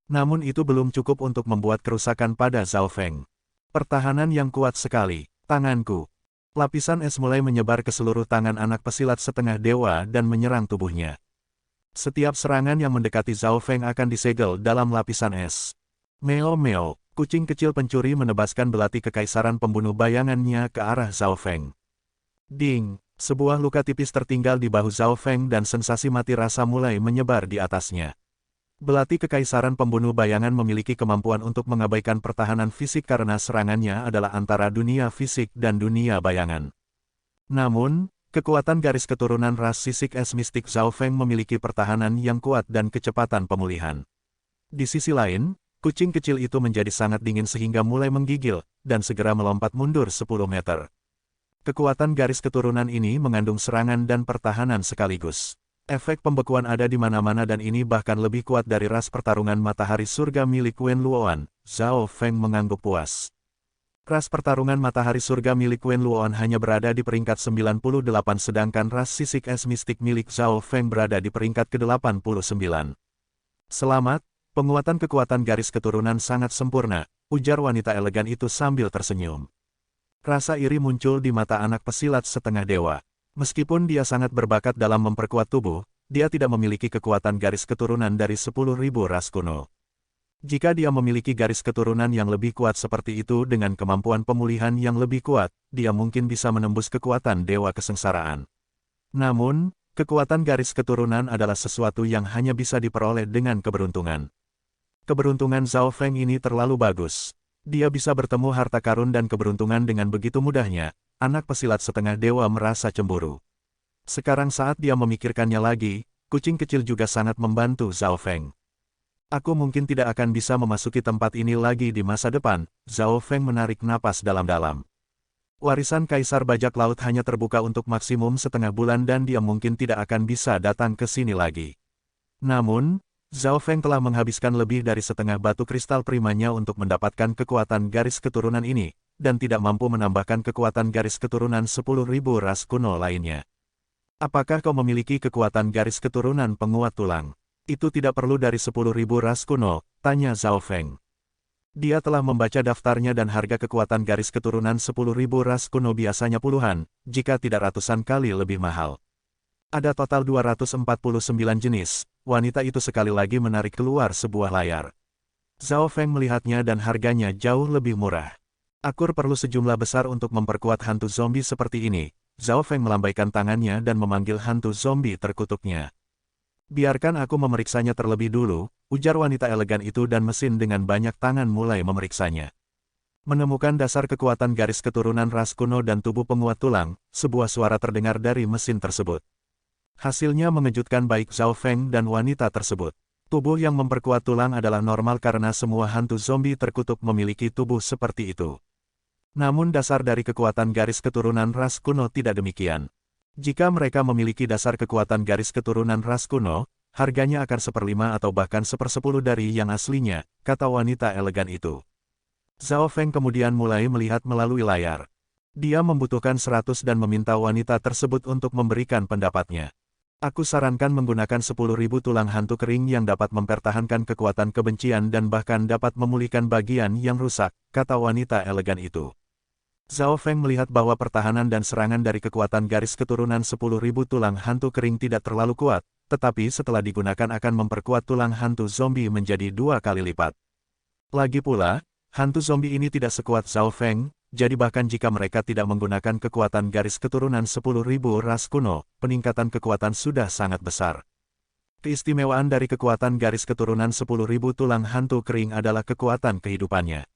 Namun itu belum cukup untuk membuat kerusakan pada Zhao Feng. Pertahanan yang kuat sekali, tanganku. Lapisan es mulai menyebar ke seluruh tangan anak pesilat setengah dewa dan menyerang tubuhnya. Setiap serangan yang mendekati Zhao Feng akan disegel dalam lapisan es. Meo meo, kucing kecil pencuri menebaskan belati kekaisaran pembunuh bayangannya ke arah Zhao Feng. Ding, sebuah luka tipis tertinggal di bahu Zhao Feng dan sensasi mati rasa mulai menyebar di atasnya. Belati kekaisaran pembunuh bayangan memiliki kemampuan untuk mengabaikan pertahanan fisik karena serangannya adalah antara dunia fisik dan dunia bayangan. Namun, kekuatan garis keturunan ras sisik es mistik Zhao Feng memiliki pertahanan yang kuat dan kecepatan pemulihan. Di sisi lain, kucing kecil itu menjadi sangat dingin sehingga mulai menggigil, dan segera melompat mundur 10 meter. Kekuatan garis keturunan ini mengandung serangan dan pertahanan sekaligus. Efek pembekuan ada di mana-mana dan ini bahkan lebih kuat dari ras pertarungan matahari surga milik Wen Luoan. Zhao Feng mengangguk puas. Ras pertarungan matahari surga milik Wen Luoan hanya berada di peringkat 98 sedangkan ras sisik es mistik milik Zhao Feng berada di peringkat ke-89. Selamat, penguatan kekuatan garis keturunan sangat sempurna, ujar wanita elegan itu sambil tersenyum. Rasa iri muncul di mata anak pesilat setengah dewa. Meskipun dia sangat berbakat dalam memperkuat tubuh, dia tidak memiliki kekuatan garis keturunan dari 10.000 ras kuno. Jika dia memiliki garis keturunan yang lebih kuat seperti itu dengan kemampuan pemulihan yang lebih kuat, dia mungkin bisa menembus kekuatan dewa kesengsaraan. Namun, kekuatan garis keturunan adalah sesuatu yang hanya bisa diperoleh dengan keberuntungan. Keberuntungan Zhao Feng ini terlalu bagus. Dia bisa bertemu harta karun dan keberuntungan dengan begitu mudahnya. Anak pesilat setengah dewa merasa cemburu. Sekarang saat dia memikirkannya lagi, kucing kecil juga sangat membantu Zhao Feng. Aku mungkin tidak akan bisa memasuki tempat ini lagi di masa depan. Zhao Feng menarik napas dalam-dalam. Warisan Kaisar Bajak Laut hanya terbuka untuk maksimum setengah bulan dan dia mungkin tidak akan bisa datang ke sini lagi. Namun, Zhao Feng telah menghabiskan lebih dari setengah batu kristal primanya untuk mendapatkan kekuatan garis keturunan ini, dan tidak mampu menambahkan kekuatan garis keturunan 10.000 ras kuno lainnya. Apakah kau memiliki kekuatan garis keturunan penguat tulang? Itu tidak perlu dari 10.000 ras kuno, tanya Zhao Feng. Dia telah membaca daftarnya dan harga kekuatan garis keturunan 10.000 ras kuno biasanya puluhan, jika tidak ratusan kali lebih mahal. Ada total 249 jenis, wanita itu sekali lagi menarik keluar sebuah layar. Zhao Feng melihatnya dan harganya jauh lebih murah. Aku perlu sejumlah besar untuk memperkuat hantu zombie seperti ini. Zhao Feng melambaikan tangannya dan memanggil hantu zombie terkutuknya. Biarkan aku memeriksanya terlebih dulu, ujar wanita elegan itu dan mesin dengan banyak tangan mulai memeriksanya. Menemukan dasar kekuatan garis keturunan ras kuno dan tubuh penguat tulang, sebuah suara terdengar dari mesin tersebut. Hasilnya mengejutkan baik Zhao Feng dan wanita tersebut. Tubuh yang memperkuat tulang adalah normal karena semua hantu zombie terkutuk memiliki tubuh seperti itu. Namun dasar dari kekuatan garis keturunan ras kuno tidak demikian. Jika mereka memiliki dasar kekuatan garis keturunan ras kuno, harganya akan 1/5 atau bahkan 1/10 dari yang aslinya, kata wanita elegan itu. Zhao Feng kemudian mulai melihat melalui layar. Dia membutuhkan 100 dan meminta wanita tersebut untuk memberikan pendapatnya. Aku sarankan menggunakan 10.000 tulang hantu kering yang dapat mempertahankan kekuatan kebencian dan bahkan dapat memulihkan bagian yang rusak, kata wanita elegan itu. Zhao Feng melihat bahwa pertahanan dan serangan dari kekuatan garis keturunan 10.000 tulang hantu kering tidak terlalu kuat, tetapi setelah digunakan akan memperkuat tulang hantu zombie menjadi 2 kali lipat. Lagi pula, hantu zombie ini tidak sekuat Zhao Feng, jadi bahkan jika mereka tidak menggunakan kekuatan garis keturunan 10.000 ras kuno, peningkatan kekuatan sudah sangat besar. Keistimewaan dari kekuatan garis keturunan 10.000 tulang hantu kering adalah kekuatan kehidupannya.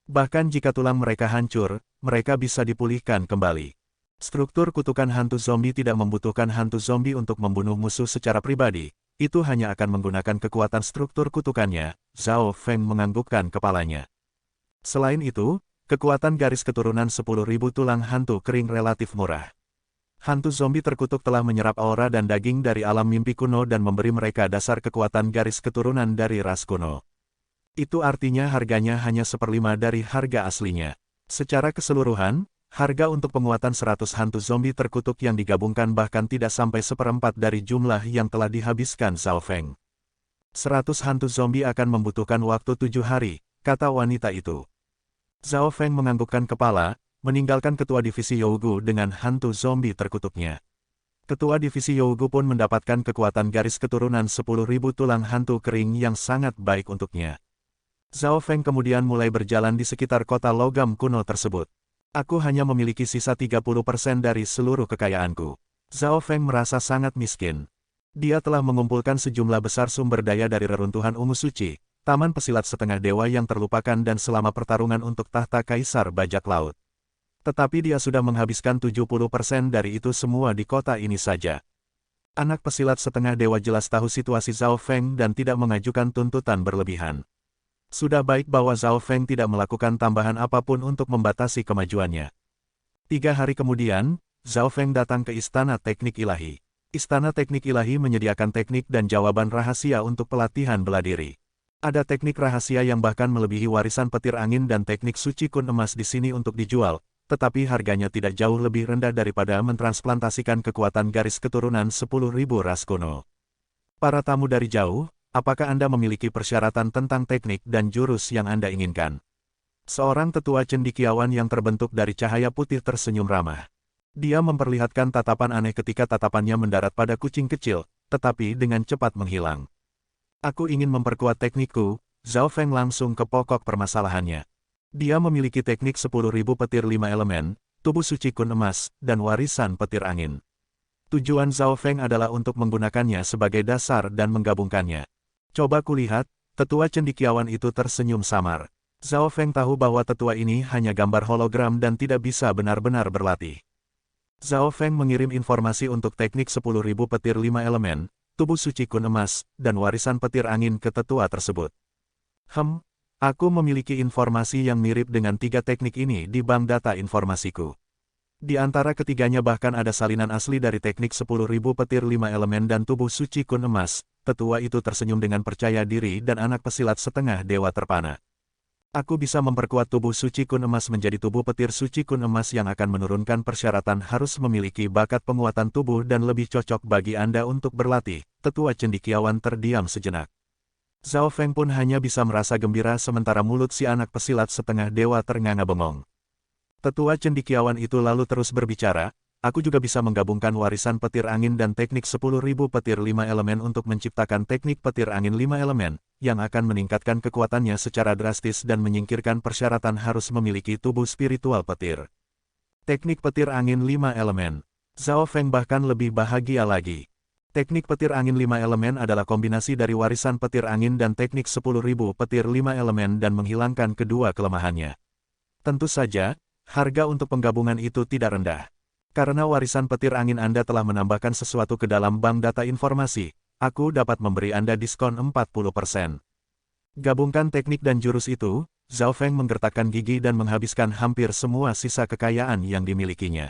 Bahkan jika tulang mereka hancur, mereka bisa dipulihkan kembali. Struktur kutukan hantu zombie tidak membutuhkan hantu zombie untuk membunuh musuh secara pribadi, itu hanya akan menggunakan kekuatan struktur kutukannya. Zhao Feng menganggukkan kepalanya. Selain itu, kekuatan garis keturunan 10.000 tulang hantu kering relatif murah. Hantu zombie terkutuk telah menyerap aura dan daging dari alam mimpi kuno dan memberi mereka dasar kekuatan garis keturunan dari ras kuno. Itu artinya harganya hanya 1/5 dari harga aslinya. Secara keseluruhan, harga untuk penguatan 100 hantu zombie terkutuk yang digabungkan bahkan tidak sampai 1/4 dari jumlah yang telah dihabiskan Zhao Feng. 100 hantu zombie akan membutuhkan waktu 7 hari, kata wanita itu. Zhao Feng menganggukkan kepala, meninggalkan ketua divisi Yougu dengan hantu zombie terkutuknya. Ketua divisi Yougu pun mendapatkan kekuatan garis keturunan 10.000 tulang hantu kering yang sangat baik untuknya. Zhao Feng kemudian mulai berjalan di sekitar kota logam kuno tersebut. Aku hanya memiliki sisa 30% dari seluruh kekayaanku. Zhao Feng merasa sangat miskin. Dia telah mengumpulkan sejumlah besar sumber daya dari reruntuhan ungu suci, taman pesilat setengah dewa yang terlupakan dan selama pertarungan untuk tahta Kaisar Bajak Laut. Tetapi dia sudah menghabiskan 70% dari itu semua di kota ini saja. Anak pesilat setengah dewa jelas tahu situasi Zhao Feng dan tidak mengajukan tuntutan berlebihan. Sudah baik bahwa Zhao Feng tidak melakukan tambahan apapun untuk membatasi kemajuannya. 3 hari kemudian, Zhao Feng datang ke Istana Teknik Ilahi. Istana Teknik Ilahi menyediakan teknik dan jawaban rahasia untuk pelatihan bela diri. Ada teknik rahasia yang bahkan melebihi warisan petir angin dan teknik suci kun emas di sini untuk dijual, tetapi harganya tidak jauh lebih rendah daripada mentransplantasikan kekuatan garis keturunan 10.000 ras kuno. Para tamu dari jauh, apakah Anda memiliki persyaratan tentang teknik dan jurus yang Anda inginkan? Seorang tetua cendekiawan yang terbentuk dari cahaya putih tersenyum ramah. Dia memperlihatkan tatapan aneh ketika tatapannya mendarat pada kucing kecil, tetapi dengan cepat menghilang. Aku ingin memperkuat teknikku. Zhao Feng langsung ke pokok permasalahannya. Dia memiliki teknik 10.000 petir 5 elemen, tubuh suci kun emas, dan warisan petir angin. Tujuan Zhao Feng adalah untuk menggunakannya sebagai dasar dan menggabungkannya. Coba kulihat, tetua cendekiawan itu tersenyum samar. Zhao Feng tahu bahwa tetua ini hanya gambar hologram dan tidak bisa benar-benar berlatih. Zhao Feng mengirim informasi untuk teknik 10.000 petir 5 elemen, tubuh suci kun emas, dan warisan petir angin ke tetua tersebut. Aku memiliki informasi yang mirip dengan tiga teknik ini di bank data informasiku. Di antara ketiganya bahkan ada salinan asli dari teknik 10.000 petir 5 elemen dan tubuh suci kun emas. Tetua itu tersenyum dengan percaya diri dan anak pesilat setengah dewa terpana. Aku bisa memperkuat tubuh suci kun emas menjadi tubuh petir suci kun emas yang akan menurunkan persyaratan harus memiliki bakat penguatan tubuh dan lebih cocok bagi Anda untuk berlatih. Tetua cendekiawan terdiam sejenak. Zhao Feng pun hanya bisa merasa gembira sementara mulut si anak pesilat setengah dewa ternganga bengong. Tetua cendekiawan itu lalu terus berbicara, aku juga bisa menggabungkan warisan petir angin dan teknik 10.000 petir 5 elemen untuk menciptakan teknik petir angin 5 elemen, yang akan meningkatkan kekuatannya secara drastis dan menyingkirkan persyaratan harus memiliki tubuh spiritual petir. Teknik petir angin 5 elemen. Zhao Feng bahkan lebih bahagia lagi. Teknik petir angin 5 elemen adalah kombinasi dari warisan petir angin dan teknik 10.000 petir 5 elemen dan menghilangkan kedua kelemahannya. Tentu saja, harga untuk penggabungan itu tidak rendah. Karena warisan petir angin Anda telah menambahkan sesuatu ke dalam bank data informasi, aku dapat memberi Anda diskon 40%. Gabungkan teknik dan jurus itu, Zhao Feng menggertakkan gigi dan menghabiskan hampir semua sisa kekayaan yang dimilikinya.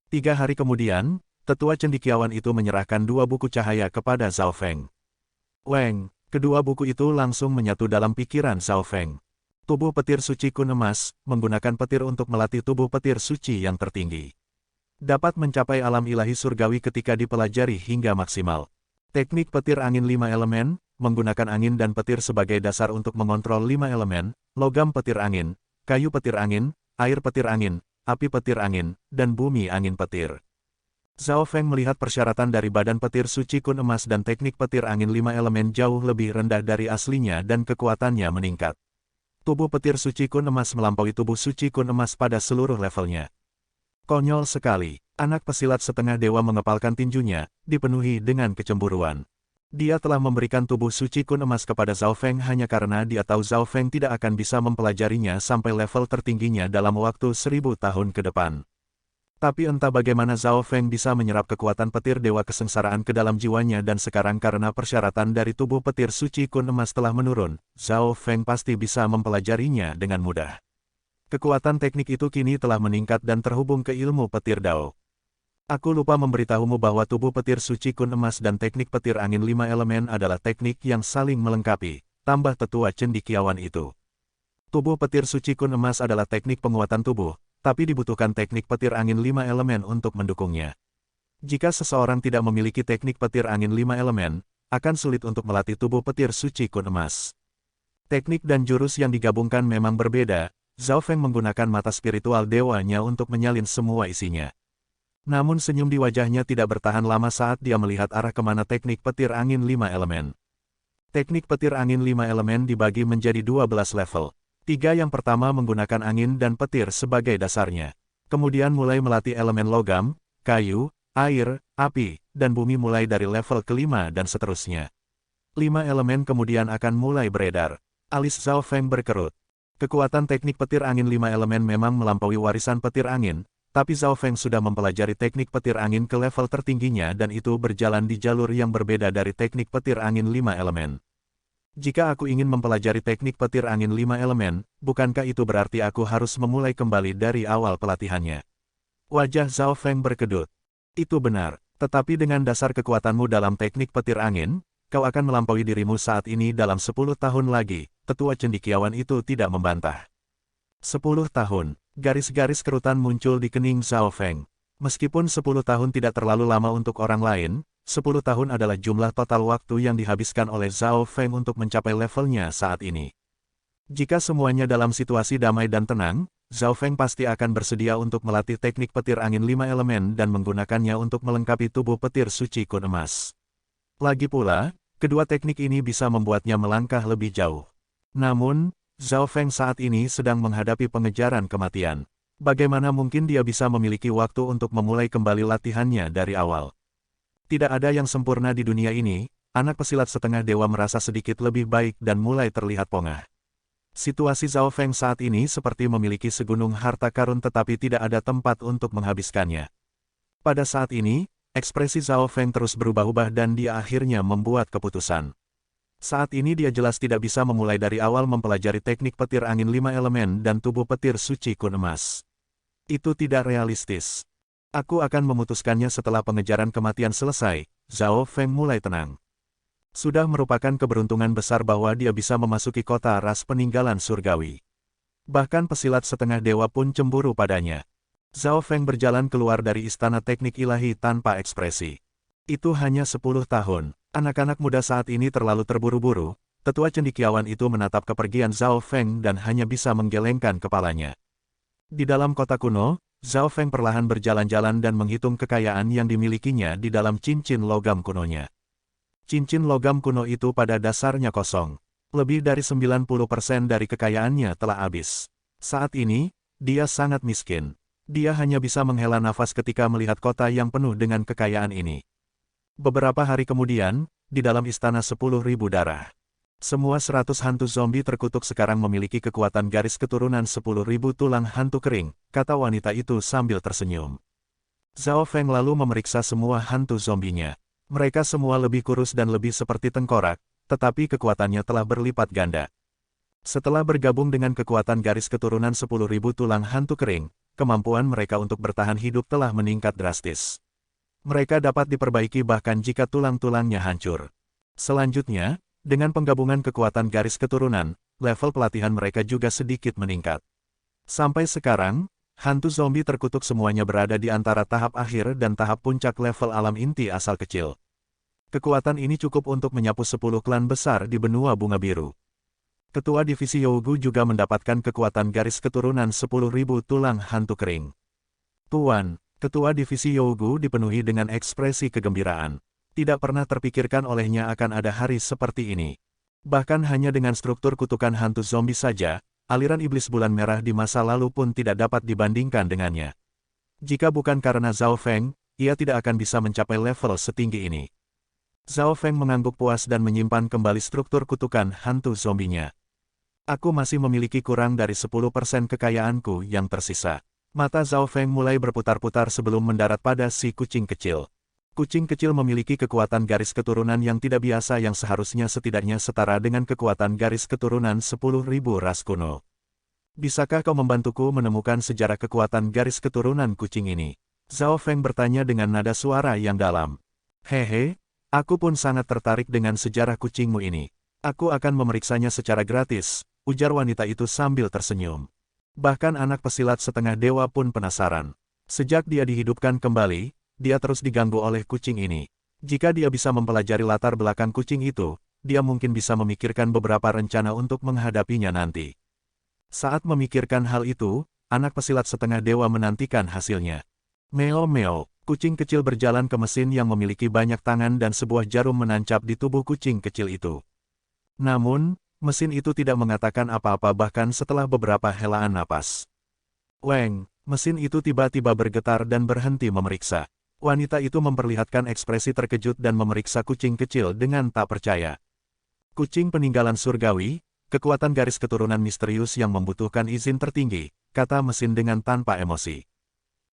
3 hari kemudian, tetua cendekiawan itu menyerahkan 2 buku cahaya kepada Zhao Feng. Weng, kedua buku itu langsung menyatu dalam pikiran Zhao Feng. Tubuh petir suci kun emas, menggunakan petir untuk melatih tubuh petir suci yang tertinggi. Dapat mencapai alam ilahi surgawi ketika dipelajari hingga maksimal. Teknik petir angin 5 elemen, menggunakan angin dan petir sebagai dasar untuk mengontrol 5 elemen, logam petir angin, kayu petir angin, air petir angin, api petir angin, dan bumi angin petir. Zhao Feng melihat persyaratan dari badan petir suci kun emas dan teknik petir angin 5 elemen jauh lebih rendah dari aslinya dan kekuatannya meningkat. Tubuh petir suci kun emas melampaui tubuh suci kun emas pada seluruh levelnya. Konyol sekali, anak pesilat setengah dewa mengepalkan tinjunya, dipenuhi dengan kecemburuan. Dia telah memberikan tubuh suci kun emas kepada Zhao Feng hanya karena dia tahu Zhao Feng tidak akan bisa mempelajarinya sampai level tertingginya dalam waktu 1000 tahun ke depan. Tapi entah bagaimana Zhao Feng bisa menyerap kekuatan petir dewa kesengsaraan ke dalam jiwanya dan sekarang karena persyaratan dari tubuh petir suci kun emas telah menurun, Zhao Feng pasti bisa mempelajarinya dengan mudah. Kekuatan teknik itu kini telah meningkat dan terhubung ke ilmu petir Dao. Aku lupa memberitahumu bahwa tubuh petir suci kun emas dan teknik petir angin 5 elemen adalah teknik yang saling melengkapi, tambah tetua cendekiawan itu. Tubuh petir suci kun emas adalah teknik penguatan tubuh, tapi dibutuhkan teknik petir angin 5 elemen untuk mendukungnya. Jika seseorang tidak memiliki teknik petir angin 5 elemen, akan sulit untuk melatih tubuh petir suci kun emas. Teknik dan jurus yang digabungkan memang berbeda, Zhao Feng menggunakan mata spiritual dewanya untuk menyalin semua isinya. Namun senyum di wajahnya tidak bertahan lama saat dia melihat arah kemana teknik petir angin 5 elemen. Teknik petir angin 5 elemen dibagi menjadi 12 level. 3 yang pertama menggunakan angin dan petir sebagai dasarnya. Kemudian mulai melatih elemen logam, kayu, air, api, dan bumi mulai dari level kelima dan seterusnya. 5 elemen kemudian akan mulai beredar. Alis Zhao Feng berkerut. Kekuatan teknik petir angin 5 elemen memang melampaui warisan petir angin, tapi Zhao Feng sudah mempelajari teknik petir angin ke level tertingginya dan itu berjalan di jalur yang berbeda dari teknik petir angin 5 elemen. Jika aku ingin mempelajari teknik petir angin 5 elemen, bukankah itu berarti aku harus memulai kembali dari awal pelatihannya? Wajah Zhao Feng berkedut. Itu benar, tetapi dengan dasar kekuatanmu dalam teknik petir angin, kau akan melampaui dirimu saat ini dalam 10 tahun lagi, tetua cendekiawan itu tidak membantah. 10 tahun, garis-garis kerutan muncul di kening Zhao Feng. Meskipun 10 tahun tidak terlalu lama untuk orang lain, 10 tahun adalah jumlah total waktu yang dihabiskan oleh Zhao Feng untuk mencapai levelnya saat ini. Jika semuanya dalam situasi damai dan tenang, Zhao Feng pasti akan bersedia untuk melatih teknik petir angin 5 elemen dan menggunakannya untuk melengkapi tubuh petir suci kun emas. Lagi pula, kedua teknik ini bisa membuatnya melangkah lebih jauh. Namun, Zhao Feng saat ini sedang menghadapi pengejaran kematian. Bagaimana mungkin dia bisa memiliki waktu untuk memulai kembali latihannya dari awal? Tidak ada yang sempurna di dunia ini, anak pesilat setengah dewa merasa sedikit lebih baik dan mulai terlihat pongah. Situasi Zhao Feng saat ini seperti memiliki segunung harta karun tetapi tidak ada tempat untuk menghabiskannya. Pada saat ini, Ekspresi Zhao Feng terus berubah-ubah dan dia akhirnya membuat keputusan. Saat ini dia jelas tidak bisa memulai dari awal mempelajari teknik petir angin 5 elemen dan tubuh petir suci kun emas. Itu tidak realistis. Aku akan memutuskannya setelah pengejaran kematian selesai. Zhao Feng mulai tenang. Sudah merupakan keberuntungan besar bahwa dia bisa memasuki kota ras peninggalan surgawi. Bahkan pesilat setengah dewa pun cemburu padanya. Zhao Feng berjalan keluar dari istana teknik ilahi tanpa ekspresi. Itu hanya 10 tahun. Anak-anak muda saat ini terlalu terburu-buru. Tetua cendekiawan itu menatap kepergian Zhao Feng dan hanya bisa menggelengkan kepalanya. Di dalam kota kuno, Zhao Feng perlahan berjalan-jalan dan menghitung kekayaan yang dimilikinya di dalam cincin logam kunonya. Cincin logam kuno itu pada dasarnya kosong. Lebih dari 90% dari kekayaannya telah habis. Saat ini, dia sangat miskin. Dia hanya bisa menghela nafas ketika melihat kota yang penuh dengan kekayaan ini. Beberapa hari kemudian, di dalam istana 10.000 darah. Semua 100 hantu zombie terkutuk sekarang memiliki kekuatan garis keturunan 10.000 tulang hantu kering, kata wanita itu sambil tersenyum. Zhao Feng lalu memeriksa semua hantu zombinya. Mereka semua lebih kurus dan lebih seperti tengkorak, tetapi kekuatannya telah berlipat ganda. Setelah bergabung dengan kekuatan garis keturunan 10.000 tulang hantu kering, kemampuan mereka untuk bertahan hidup telah meningkat drastis. Mereka dapat diperbaiki bahkan jika tulang-tulangnya hancur. Selanjutnya, dengan penggabungan kekuatan garis keturunan, level pelatihan mereka juga sedikit meningkat. Sampai sekarang, hantu zombie terkutuk semuanya berada di antara tahap akhir dan tahap puncak level alam inti asal kecil. Kekuatan ini cukup untuk menyapu 10 klan besar di benua bunga biru. Ketua divisi Yougu juga mendapatkan kekuatan garis keturunan 10.000 tulang hantu kering. Tuan, ketua divisi Yougu dipenuhi dengan ekspresi kegembiraan. Tidak pernah terpikirkan olehnya akan ada hari seperti ini. Bahkan hanya dengan struktur kutukan hantu zombie saja, aliran iblis bulan merah di masa lalu pun tidak dapat dibandingkan dengannya. Jika bukan karena Zhao Feng, ia tidak akan bisa mencapai level setinggi ini. Zhao Feng mengangguk puas dan menyimpan kembali struktur kutukan hantu zombinya. Aku masih memiliki kurang dari 10% kekayaanku yang tersisa. Mata Zhao Feng mulai berputar-putar sebelum mendarat pada si kucing kecil. Kucing kecil memiliki kekuatan garis keturunan yang tidak biasa yang seharusnya setidaknya setara dengan kekuatan garis keturunan 10.000 ras kuno. Bisakah kau membantuku menemukan sejarah kekuatan garis keturunan kucing ini? Zhao Feng bertanya dengan nada suara yang dalam. Hehe, aku pun sangat tertarik dengan sejarah kucingmu ini. Aku akan memeriksanya secara gratis, ujar wanita itu sambil tersenyum. Bahkan anak pesilat setengah dewa pun penasaran. Sejak dia dihidupkan kembali, dia terus diganggu oleh kucing ini. Jika dia bisa mempelajari latar belakang kucing itu, dia mungkin bisa memikirkan beberapa rencana untuk menghadapinya nanti. Saat memikirkan hal itu, anak pesilat setengah dewa menantikan hasilnya. Meo-meo, kucing kecil berjalan ke mesin yang memiliki banyak tangan dan sebuah jarum menancap di tubuh kucing kecil itu. Namun, mesin itu tidak mengatakan apa-apa bahkan setelah beberapa helaan napas. Weng, mesin itu tiba-tiba bergetar dan berhenti memeriksa. Wanita itu memperlihatkan ekspresi terkejut dan memeriksa kucing kecil dengan tak percaya. Kucing peninggalan surgawi, kekuatan garis keturunan misterius yang membutuhkan izin tertinggi, kata mesin dengan tanpa emosi.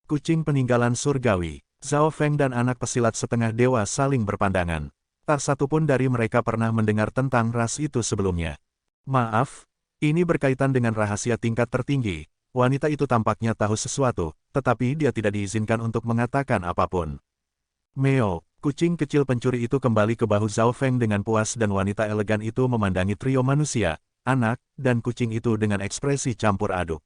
Kucing peninggalan surgawi, Zhao Feng dan anak pesilat setengah dewa saling berpandangan. Tak satu pun dari mereka pernah mendengar tentang ras itu sebelumnya. Maaf, ini berkaitan dengan rahasia tingkat tertinggi. Wanita itu tampaknya tahu sesuatu, tetapi dia tidak diizinkan untuk mengatakan apapun. Meo, kucing kecil pencuri itu kembali ke bahu Zhao Feng dengan puas dan wanita elegan itu memandangi trio manusia, anak, dan kucing itu dengan ekspresi campur aduk.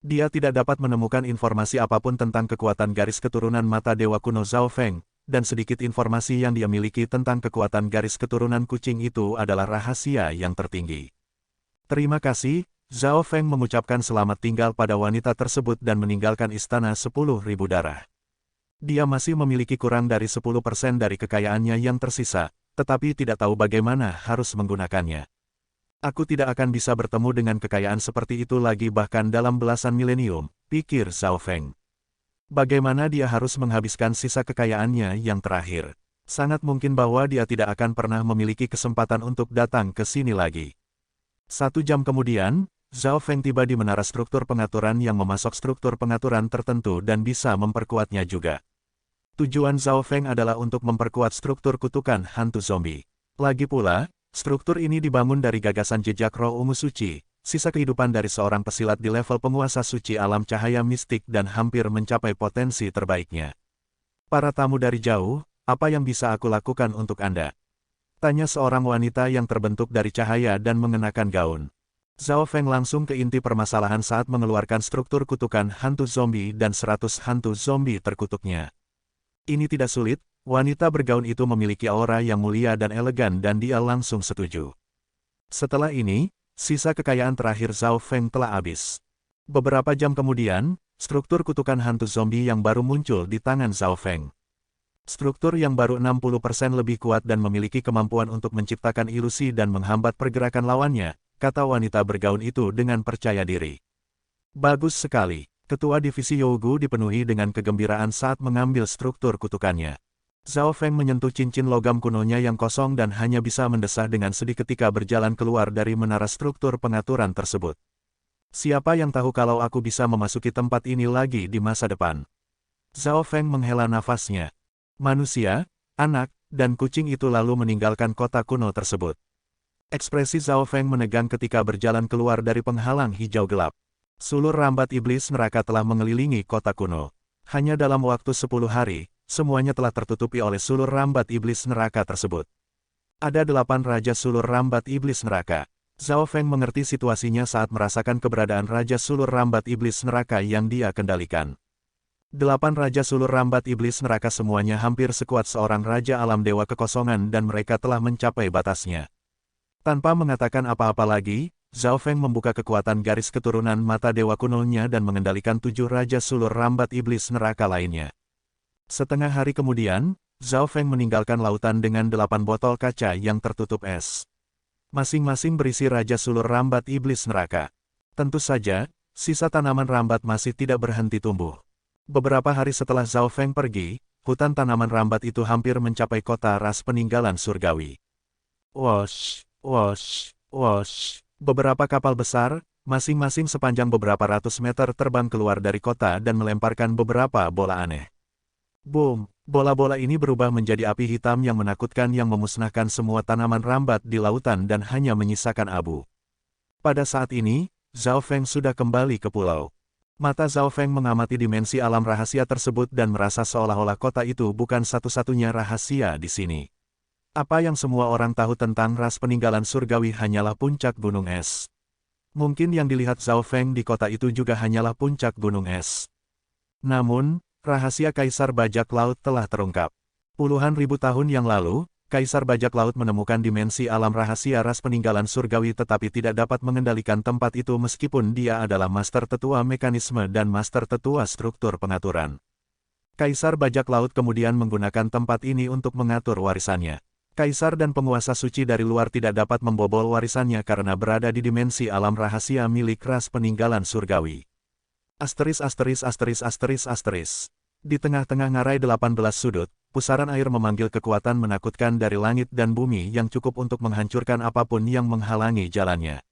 Dia tidak dapat menemukan informasi apapun tentang kekuatan garis keturunan mata dewa kuno Zhao Feng, dan sedikit informasi yang dia miliki tentang kekuatan garis keturunan kucing itu adalah rahasia yang tertinggi. Terima kasih. Zhao Feng mengucapkan selamat tinggal pada wanita tersebut dan meninggalkan istana 10.000 darah. Dia masih memiliki kurang dari 10% dari kekayaannya yang tersisa, tetapi tidak tahu bagaimana harus menggunakannya. Aku tidak akan bisa bertemu dengan kekayaan seperti itu lagi bahkan dalam belasan milenium, pikir Zhao Feng. Bagaimana dia harus menghabiskan sisa kekayaannya yang terakhir? Sangat mungkin bahwa dia tidak akan pernah memiliki kesempatan untuk datang ke sini lagi. 1 jam kemudian, Zhao Feng tiba di menara struktur pengaturan yang memasok struktur pengaturan tertentu dan bisa memperkuatnya juga. Tujuan Zhao Feng adalah untuk memperkuat struktur kutukan hantu zombie. Lagi pula, struktur ini dibangun dari gagasan jejak roh ungu suci, sisa kehidupan dari seorang pesilat di level penguasa suci alam cahaya mistik dan hampir mencapai potensi terbaiknya. Para tamu dari jauh, apa yang bisa aku lakukan untuk Anda? Tanya seorang wanita yang terbentuk dari cahaya dan mengenakan gaun. Zhao Feng langsung ke inti permasalahan saat mengeluarkan struktur kutukan hantu zombie dan 100 hantu zombie terkutuknya. Ini tidak sulit, wanita bergaun itu memiliki aura yang mulia dan elegan dan dia langsung setuju. Setelah ini, sisa kekayaan terakhir Zhao Feng telah habis. Beberapa jam kemudian, struktur kutukan hantu zombie yang baru muncul di tangan Zhao Feng. Struktur yang baru 60% lebih kuat dan memiliki kemampuan untuk menciptakan ilusi dan menghambat pergerakan lawannya, kata wanita bergaun itu dengan percaya diri. Bagus sekali. Ketua Divisi Yougu dipenuhi dengan kegembiraan saat mengambil struktur kutukannya. Zhao Feng menyentuh cincin logam kunonya yang kosong dan hanya bisa mendesah dengan sedih ketika berjalan keluar dari menara struktur pengaturan tersebut. Siapa yang tahu kalau aku bisa memasuki tempat ini lagi di masa depan? Zhao Feng menghela nafasnya. Manusia, anak, dan kucing itu lalu meninggalkan kota kuno tersebut. Ekspresi Zhao Feng menegang ketika berjalan keluar dari penghalang hijau gelap. Sulur rambat iblis neraka telah mengelilingi kota kuno. Hanya dalam waktu 10 hari, semuanya telah tertutupi oleh sulur rambat iblis neraka tersebut. Ada 8 raja sulur rambat iblis neraka. Zhao Feng mengerti situasinya saat merasakan keberadaan raja sulur rambat iblis neraka yang dia kendalikan. 8 raja sulur rambat iblis neraka semuanya hampir sekuat seorang raja alam dewa kekosongan dan mereka telah mencapai batasnya. Tanpa mengatakan apa-apa lagi, Zhao Feng membuka kekuatan garis keturunan mata dewa kunonya dan mengendalikan 7 raja sulur rambat iblis neraka lainnya. Setengah hari kemudian, Zhao Feng meninggalkan lautan dengan 8 botol kaca yang tertutup es. Masing-masing berisi raja sulur rambat iblis neraka. Tentu saja, sisa tanaman rambat masih tidak berhenti tumbuh. Beberapa hari setelah Zhao Feng pergi, hutan tanaman rambat itu hampir mencapai kota ras peninggalan surgawi. Wosh, wosh, wosh. Beberapa kapal besar, masing-masing sepanjang beberapa ratus meter terbang keluar dari kota dan melemparkan beberapa bola aneh. Boom, bola-bola ini berubah menjadi api hitam yang menakutkan yang memusnahkan semua tanaman rambat di lautan dan hanya menyisakan abu. Pada saat ini, Zhao Feng sudah kembali ke pulau. Mata Zhao Feng mengamati dimensi alam rahasia tersebut dan merasa seolah-olah kota itu bukan satu-satunya rahasia di sini. Apa yang semua orang tahu tentang ras peninggalan surgawi hanyalah puncak gunung es. Mungkin yang dilihat Zhao Feng di kota itu juga hanyalah puncak gunung es. Namun, rahasia Kaisar Bajak Laut telah terungkap. Puluhan ribu tahun yang lalu, Kaisar Bajak Laut menemukan dimensi alam rahasia ras peninggalan surgawi tetapi tidak dapat mengendalikan tempat itu meskipun dia adalah master tetua mekanisme dan master tetua struktur pengaturan. Kaisar Bajak Laut kemudian menggunakan tempat ini untuk mengatur warisannya. Kaisar dan penguasa suci dari luar tidak dapat membobol warisannya karena berada di dimensi alam rahasia milik ras peninggalan surgawi. Asteris asteris asteris asteris asteris. Di tengah-tengah ngarai 18 sudut, pusaran air memanggil kekuatan menakutkan dari langit dan bumi yang cukup untuk menghancurkan apapun yang menghalangi jalannya.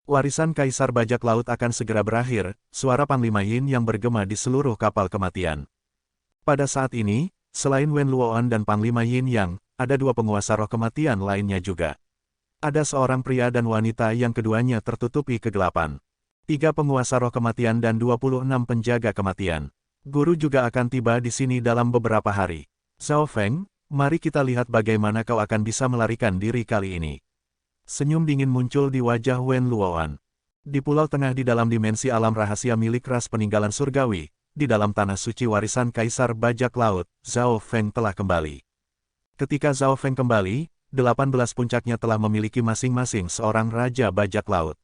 Warisan Kaisar Bajak Laut akan segera berakhir, suara Panglima Yin yang bergema di seluruh kapal kematian. Pada saat ini, selain Wen Luoan dan Panglima Yin Yang, ada 2 penguasa roh kematian lainnya juga. Ada seorang pria dan wanita yang keduanya tertutupi kegelapan. 3 penguasa roh kematian dan 26 penjaga kematian. Guru juga akan tiba di sini dalam beberapa hari. Zhao Feng, mari kita lihat bagaimana kau akan bisa melarikan diri kali ini. Senyum dingin muncul di wajah Wen Luoan. Di pulau tengah di dalam dimensi alam rahasia milik ras peninggalan surgawi, di dalam tanah suci warisan Kaisar Bajak Laut, Zhao Feng telah kembali. Ketika Zhao Feng kembali, 18 puncaknya telah memiliki masing-masing seorang Raja Bajak Laut.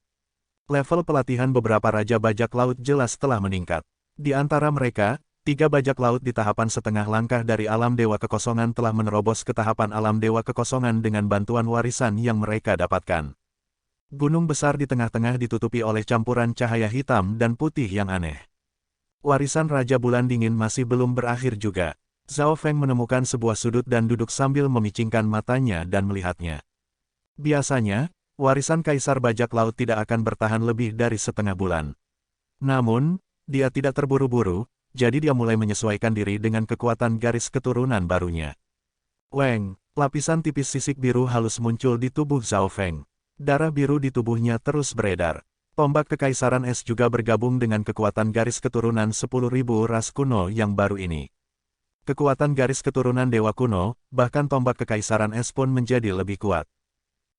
Level pelatihan beberapa Raja Bajak Laut jelas telah meningkat. Di antara mereka, 3 bajak laut di tahapan setengah langkah dari alam dewa kekosongan telah menerobos ke tahapan alam dewa kekosongan dengan bantuan warisan yang mereka dapatkan. Gunung besar di tengah-tengah ditutupi oleh campuran cahaya hitam dan putih yang aneh. Warisan Raja Bulan Dingin masih belum berakhir juga. Zhao Feng menemukan sebuah sudut dan duduk sambil memicingkan matanya dan melihatnya. Biasanya, warisan Kaisar Bajak Laut tidak akan bertahan lebih dari setengah bulan. Namun, dia tidak terburu-buru, jadi dia mulai menyesuaikan diri dengan kekuatan garis keturunan barunya. Weng, lapisan tipis sisik biru halus muncul di tubuh Zhao Feng. Darah biru di tubuhnya terus beredar. Tombak Kekaisaran Es juga bergabung dengan kekuatan garis keturunan 10.000 ras kuno yang baru ini. Kekuatan garis keturunan Dewa Kuno, bahkan tombak Kekaisaran Es pun menjadi lebih kuat.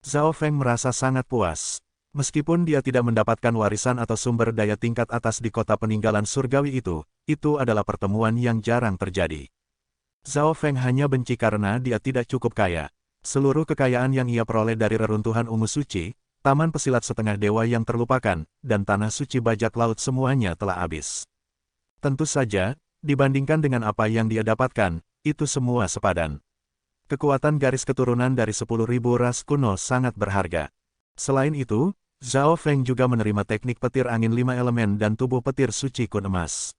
Zhao Feng merasa sangat puas. Meskipun dia tidak mendapatkan warisan atau sumber daya tingkat atas di kota peninggalan surgawi itu adalah pertemuan yang jarang terjadi. Zhao Feng hanya benci karena dia tidak cukup kaya. Seluruh kekayaan yang ia peroleh dari reruntuhan ungu suci, Taman Pesilat Setengah Dewa yang terlupakan, dan Tanah Suci Bajak Laut semuanya telah habis. Tentu saja, dibandingkan dengan apa yang dia dapatkan, itu semua sepadan. Kekuatan garis keturunan dari 10.000 ras kuno sangat berharga. Selain itu, Zhao Feng juga menerima teknik petir angin 5 elemen dan tubuh petir suci kun emas.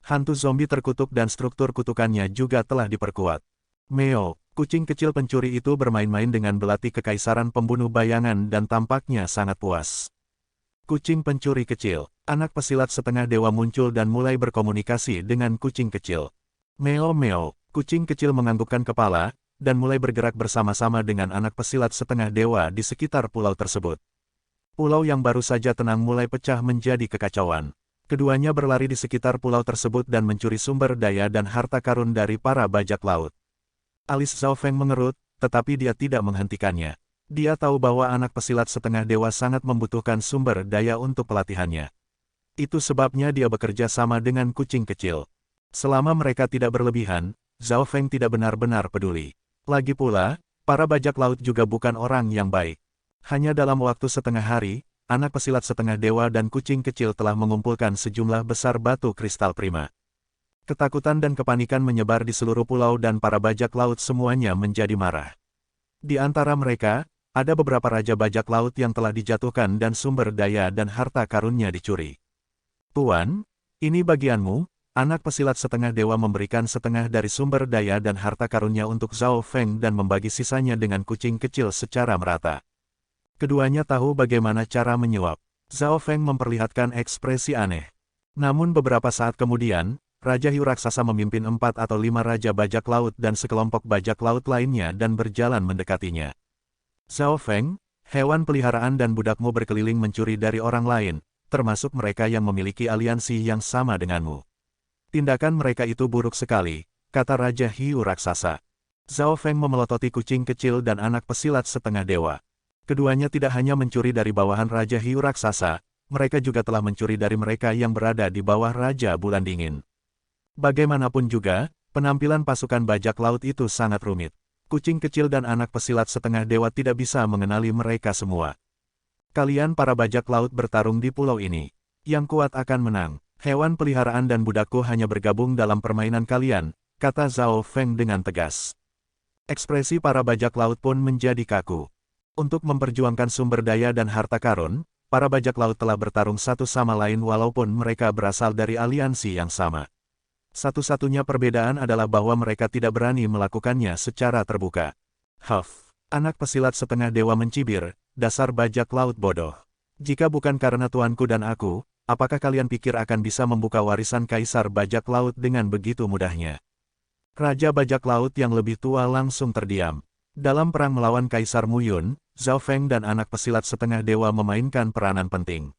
Hantu zombie terkutuk dan struktur kutukannya juga telah diperkuat. Meo, kucing kecil pencuri itu bermain-main dengan belati kekaisaran pembunuh bayangan dan tampaknya sangat puas. Kucing pencuri kecil, anak pesilat setengah dewa muncul dan mulai berkomunikasi dengan kucing kecil. Meo Meo, kucing kecil menganggukkan kepala, dan mulai bergerak bersama-sama dengan anak pesilat setengah dewa di sekitar pulau tersebut. Pulau yang baru saja tenang mulai pecah menjadi kekacauan. Keduanya berlari di sekitar pulau tersebut dan mencuri sumber daya dan harta karun dari para bajak laut. Alis Zhao Feng mengerut, tetapi dia tidak menghentikannya. Dia tahu bahwa anak pesilat setengah dewa sangat membutuhkan sumber daya untuk pelatihannya. Itu sebabnya dia bekerja sama dengan kucing kecil. Selama mereka tidak berlebihan, Zhao Feng tidak benar-benar peduli. Lagi pula, para bajak laut juga bukan orang yang baik. Hanya dalam waktu setengah hari, anak pesilat setengah dewa dan kucing kecil telah mengumpulkan sejumlah besar batu kristal prima. Ketakutan dan kepanikan menyebar di seluruh pulau dan para bajak laut semuanya menjadi marah. Di antara mereka, ada beberapa raja bajak laut yang telah dijatuhkan dan sumber daya dan harta karunnya dicuri. Tuan, ini bagianmu, anak pesilat setengah dewa memberikan setengah dari sumber daya dan harta karunnya untuk Zhao Feng dan membagi sisanya dengan kucing kecil secara merata. Keduanya tahu bagaimana cara menyuap. Zhao Feng memperlihatkan ekspresi aneh. Namun beberapa saat kemudian, Raja Hiu Raksasa memimpin 4 atau 5 raja bajak laut dan sekelompok bajak laut lainnya dan berjalan mendekatinya. Zhao Feng, hewan peliharaan dan budakmu berkeliling mencuri dari orang lain, termasuk mereka yang memiliki aliansi yang sama denganmu. Tindakan mereka itu buruk sekali, kata Raja Hiu Raksasa. Zhao Feng memelototi kucing kecil dan anak pesilat setengah dewa. Keduanya tidak hanya mencuri dari bawahan Raja Hiu Raksasa, mereka juga telah mencuri dari mereka yang berada di bawah Raja Bulan Dingin. Bagaimanapun juga, penampilan pasukan bajak laut itu sangat rumit. Kucing kecil dan anak pesilat setengah dewa tidak bisa mengenali mereka semua. Kalian para bajak laut bertarung di pulau ini. Yang kuat akan menang. Hewan peliharaan dan budakku hanya bergabung dalam permainan kalian, kata Zhao Feng dengan tegas. Ekspresi para bajak laut pun menjadi kaku. Untuk memperjuangkan sumber daya dan harta karun, para bajak laut telah bertarung satu sama lain walaupun mereka berasal dari aliansi yang sama. Satu-satunya perbedaan adalah bahwa mereka tidak berani melakukannya secara terbuka. Huff, anak pesilat setengah dewa mencibir, dasar bajak laut bodoh. Jika bukan karena tuanku dan aku, apakah kalian pikir akan bisa membuka warisan kaisar bajak laut dengan begitu mudahnya? Raja bajak laut yang lebih tua langsung terdiam. Dalam perang melawan Kaisar Muyun, Zhao Feng dan anak pesilat setengah dewa memainkan peranan penting.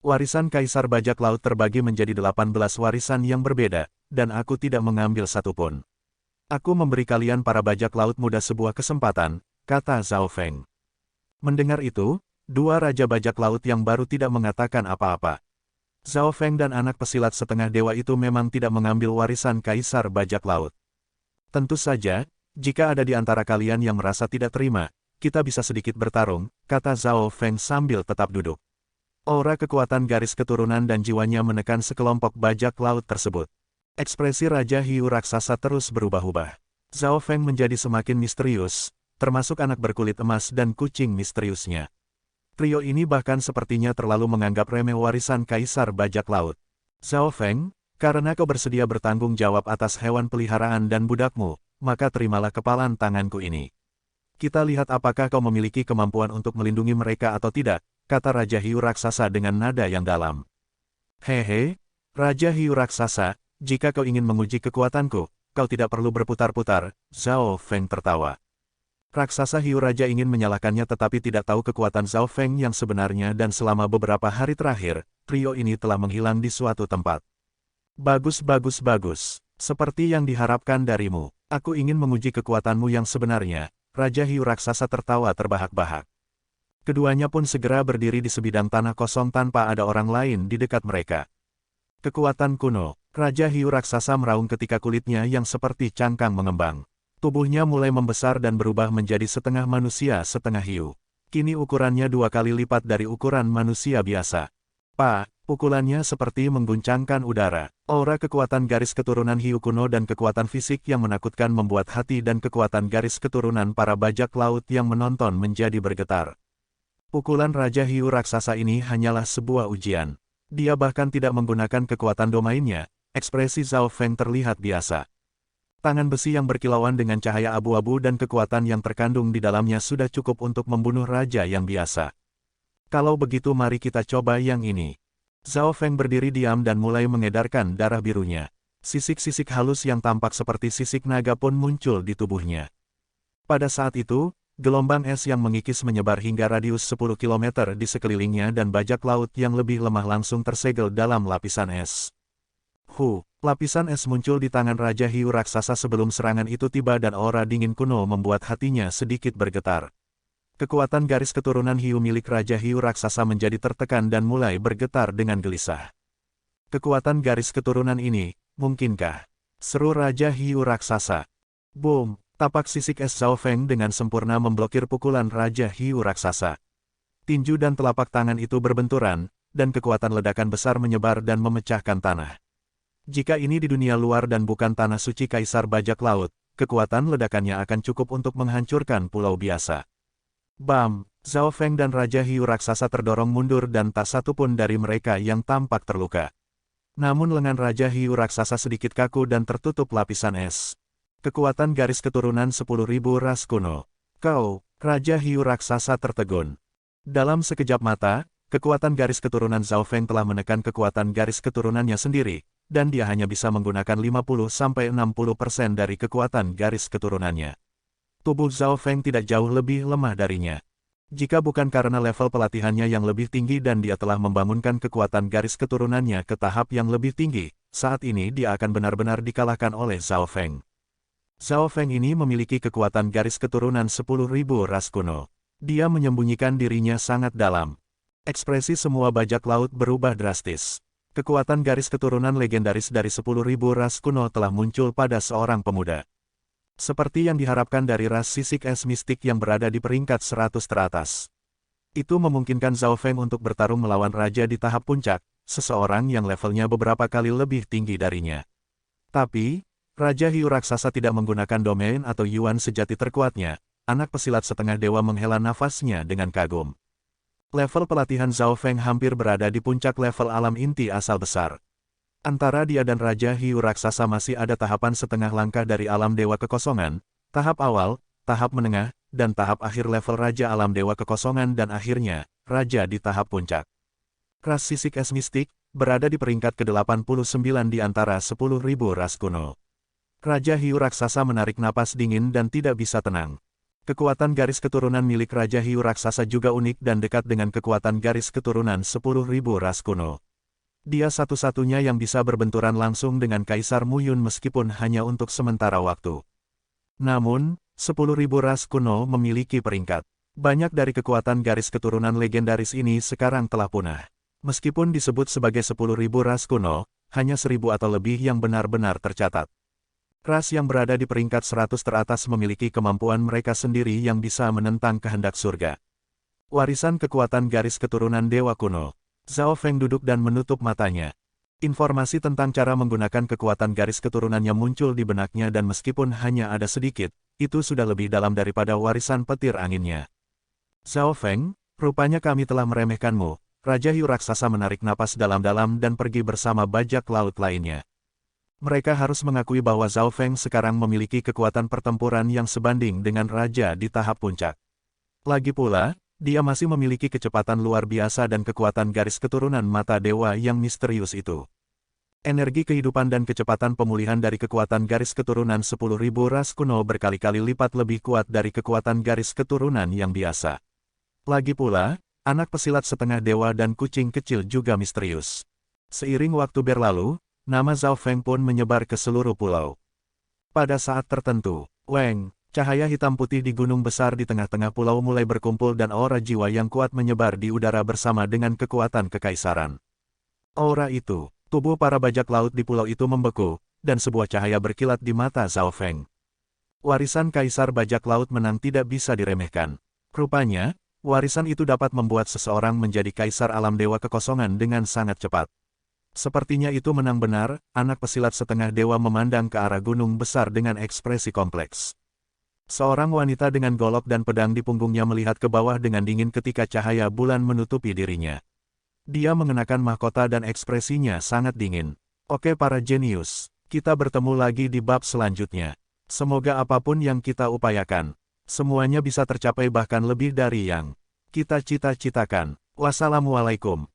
Warisan Kaisar Bajak Laut terbagi menjadi 18 warisan yang berbeda, dan aku tidak mengambil satupun. Aku memberi kalian para bajak laut muda sebuah kesempatan, kata Zhao Feng. Mendengar itu, dua raja bajak laut yang baru tidak mengatakan apa-apa. Zhao Feng dan anak pesilat setengah dewa itu memang tidak mengambil warisan Kaisar Bajak Laut. Tentu saja, jika ada di antara kalian yang merasa tidak terima, kita bisa sedikit bertarung, kata Zhao Feng sambil tetap duduk. Aura kekuatan garis keturunan dan jiwanya menekan sekelompok bajak laut tersebut. Ekspresi Raja Hiu Raksasa terus berubah-ubah. Zhao Feng menjadi semakin misterius, termasuk anak berkulit emas dan kucing misteriusnya. Trio ini bahkan sepertinya terlalu menganggap remeh warisan Kaisar Bajak Laut. Zhao Feng, karena kau bersedia bertanggung jawab atas hewan peliharaan dan budakmu, maka terimalah kepalan tanganku ini. Kita lihat apakah kau memiliki kemampuan untuk melindungi mereka atau tidak, kata Raja Hiu Raksasa dengan nada yang dalam. Hehe, Raja Hiu Raksasa, Jika kau ingin menguji kekuatanku, kau tidak perlu berputar-putar, Zhao Feng tertawa. Raksasa hiu raja ingin menyalahkannya tetapi tidak tahu kekuatan Zhao Feng yang sebenarnya dan selama beberapa hari terakhir, trio ini telah menghilang di suatu tempat. Bagus bagus bagus. Seperti yang diharapkan darimu. Aku ingin menguji kekuatanmu yang sebenarnya. Raja hiu raksasa tertawa terbahak-bahak. Keduanya pun segera berdiri di sebidang tanah kosong tanpa ada orang lain di dekat mereka. Kekuatan kuno. Raja hiu raksasa meraung ketika kulitnya yang seperti cangkang mengembang. Tubuhnya mulai membesar dan berubah menjadi setengah manusia setengah hiu. Kini ukurannya 2 kali lipat dari ukuran manusia biasa. Pukulannya seperti mengguncangkan udara. Aura kekuatan garis keturunan hiu kuno dan kekuatan fisik yang menakutkan membuat hati dan kekuatan garis keturunan para bajak laut yang menonton menjadi bergetar. Pukulan Raja Hiu raksasa ini hanyalah sebuah ujian. Dia bahkan tidak menggunakan kekuatan domainnya, ekspresi Zhao Feng terlihat biasa. Tangan besi yang berkilauan dengan cahaya abu-abu dan kekuatan yang terkandung di dalamnya sudah cukup untuk membunuh raja yang biasa. Kalau begitu mari kita coba yang ini. Zhao Feng berdiri diam dan mulai mengedarkan darah birunya. Sisik-sisik halus yang tampak seperti sisik naga pun muncul di tubuhnya. Pada saat itu, gelombang es yang mengikis menyebar hingga radius 10 km di sekelilingnya dan bajak laut yang lebih lemah langsung tersegel dalam lapisan es. Lapisan es muncul di tangan Raja Hiu raksasa sebelum serangan itu tiba dan aura dingin kuno membuat hatinya sedikit bergetar. Kekuatan garis keturunan hiu milik Raja Hiu raksasa menjadi tertekan dan mulai bergetar dengan gelisah. Kekuatan garis keturunan ini, mungkinkah? Seru Raja Hiu raksasa. Boom! Tapak sisik es Zhao Feng dengan sempurna memblokir pukulan Raja Hiu raksasa. Tinju dan telapak tangan itu berbenturan, dan kekuatan ledakan besar menyebar dan memecahkan tanah. Jika ini di dunia luar dan bukan tanah suci Kaisar Bajak Laut, kekuatan ledakannya akan cukup untuk menghancurkan pulau biasa. Bam! Zhao Feng dan Raja Hiu raksasa terdorong mundur dan tak satu pun dari mereka yang tampak terluka. Namun lengan Raja Hiu raksasa sedikit kaku dan tertutup lapisan es. Kekuatan garis keturunan 10.000 ras kuno. Kau, Raja Hiu raksasa tertegun. Dalam sekejap mata, kekuatan garis keturunan Zhao Feng telah menekan kekuatan garis keturunannya sendiri, dan dia hanya bisa menggunakan 50-60% dari kekuatan garis keturunannya. Tubuh Zhao Feng tidak jauh lebih lemah darinya. Jika bukan karena level pelatihannya yang lebih tinggi dan dia telah membangunkan kekuatan garis keturunannya ke tahap yang lebih tinggi, saat ini dia akan benar-benar dikalahkan oleh Zhao Feng. Zhao Feng ini memiliki kekuatan garis keturunan 10.000 ras kuno. Dia menyembunyikan dirinya sangat dalam. Ekspresi semua bajak laut berubah drastis. Kekuatan garis keturunan legendaris dari 10.000 ras kuno telah muncul pada seorang pemuda. Seperti yang diharapkan dari ras sisik es mistik yang berada di peringkat 100 teratas. Itu memungkinkan Zhao Feng untuk bertarung melawan raja di tahap puncak, seseorang yang levelnya beberapa kali lebih tinggi darinya. Tapi, Raja Hiu raksasa tidak menggunakan domain atau yuan sejati terkuatnya. Anak pesilat setengah dewa menghela nafasnya dengan kagum. Level pelatihan Zhao Feng hampir berada di puncak level alam inti asal besar. Antara dia dan Raja Hiu raksasa masih ada tahapan setengah langkah dari alam dewa kekosongan, tahap awal, tahap menengah, dan tahap akhir level Raja alam dewa kekosongan dan akhirnya, Raja di tahap puncak. Ras sisik es mistik, berada di peringkat ke-89 di antara 10.000 ras kuno. Raja Hiu raksasa menarik napas dingin dan tidak bisa tenang. Kekuatan garis keturunan milik Raja Hiu raksasa juga unik dan dekat dengan kekuatan garis keturunan 10.000 ras kuno. Dia satu-satunya yang bisa berbenturan langsung dengan Kaisar Muyun meskipun hanya untuk sementara waktu. Namun, 10.000 ras kuno memiliki peringkat. Banyak dari kekuatan garis keturunan legendaris ini sekarang telah punah. Meskipun disebut sebagai 10.000 ras kuno, hanya 1.000 atau lebih yang benar-benar tercatat. Ras yang berada di peringkat 100 teratas memiliki kemampuan mereka sendiri yang bisa menentang kehendak surga. Warisan kekuatan garis keturunan Dewa Kuno. Zhao Feng duduk dan menutup matanya. Informasi tentang cara menggunakan kekuatan garis keturunannya muncul di benaknya dan meskipun hanya ada sedikit, itu sudah lebih dalam daripada warisan petir anginnya. Zhao Feng, rupanya kami telah meremehkanmu. Raja Hiu raksasa menarik napas dalam-dalam dan pergi bersama bajak laut lainnya. Mereka harus mengakui bahwa Zhao Feng sekarang memiliki kekuatan pertempuran yang sebanding dengan raja di tahap puncak. Lagi pula, dia masih memiliki kecepatan luar biasa dan kekuatan garis keturunan mata dewa yang misterius itu. Energi kehidupan dan kecepatan pemulihan dari kekuatan garis keturunan 10.000 ras kuno berkali-kali lipat lebih kuat dari kekuatan garis keturunan yang biasa. Lagi pula, anak pesilat setengah dewa dan kucing kecil juga misterius. Seiring waktu berlalu, nama Zhao Feng pun menyebar ke seluruh pulau. Pada saat tertentu, Weng, cahaya hitam putih di gunung besar di tengah-tengah pulau mulai berkumpul dan aura jiwa yang kuat menyebar di udara bersama dengan kekuatan kekaisaran. Aura itu, tubuh para bajak laut di pulau itu membeku, dan sebuah cahaya berkilat di mata Zhao Feng. Warisan kaisar bajak laut menang tidak bisa diremehkan. Rupanya, warisan itu dapat membuat seseorang menjadi kaisar alam dewa kekosongan dengan sangat cepat. Sepertinya itu menang benar, anak pesilat setengah dewa memandang ke arah gunung besar dengan ekspresi kompleks. Seorang wanita dengan golok dan pedang di punggungnya melihat ke bawah dengan dingin ketika cahaya bulan menutupi dirinya. Dia mengenakan mahkota dan ekspresinya sangat dingin. Oke para jenius, kita bertemu lagi di bab selanjutnya. Semoga apapun yang kita upayakan, semuanya bisa tercapai bahkan lebih dari yang kita cita-citakan. Wassalamualaikum.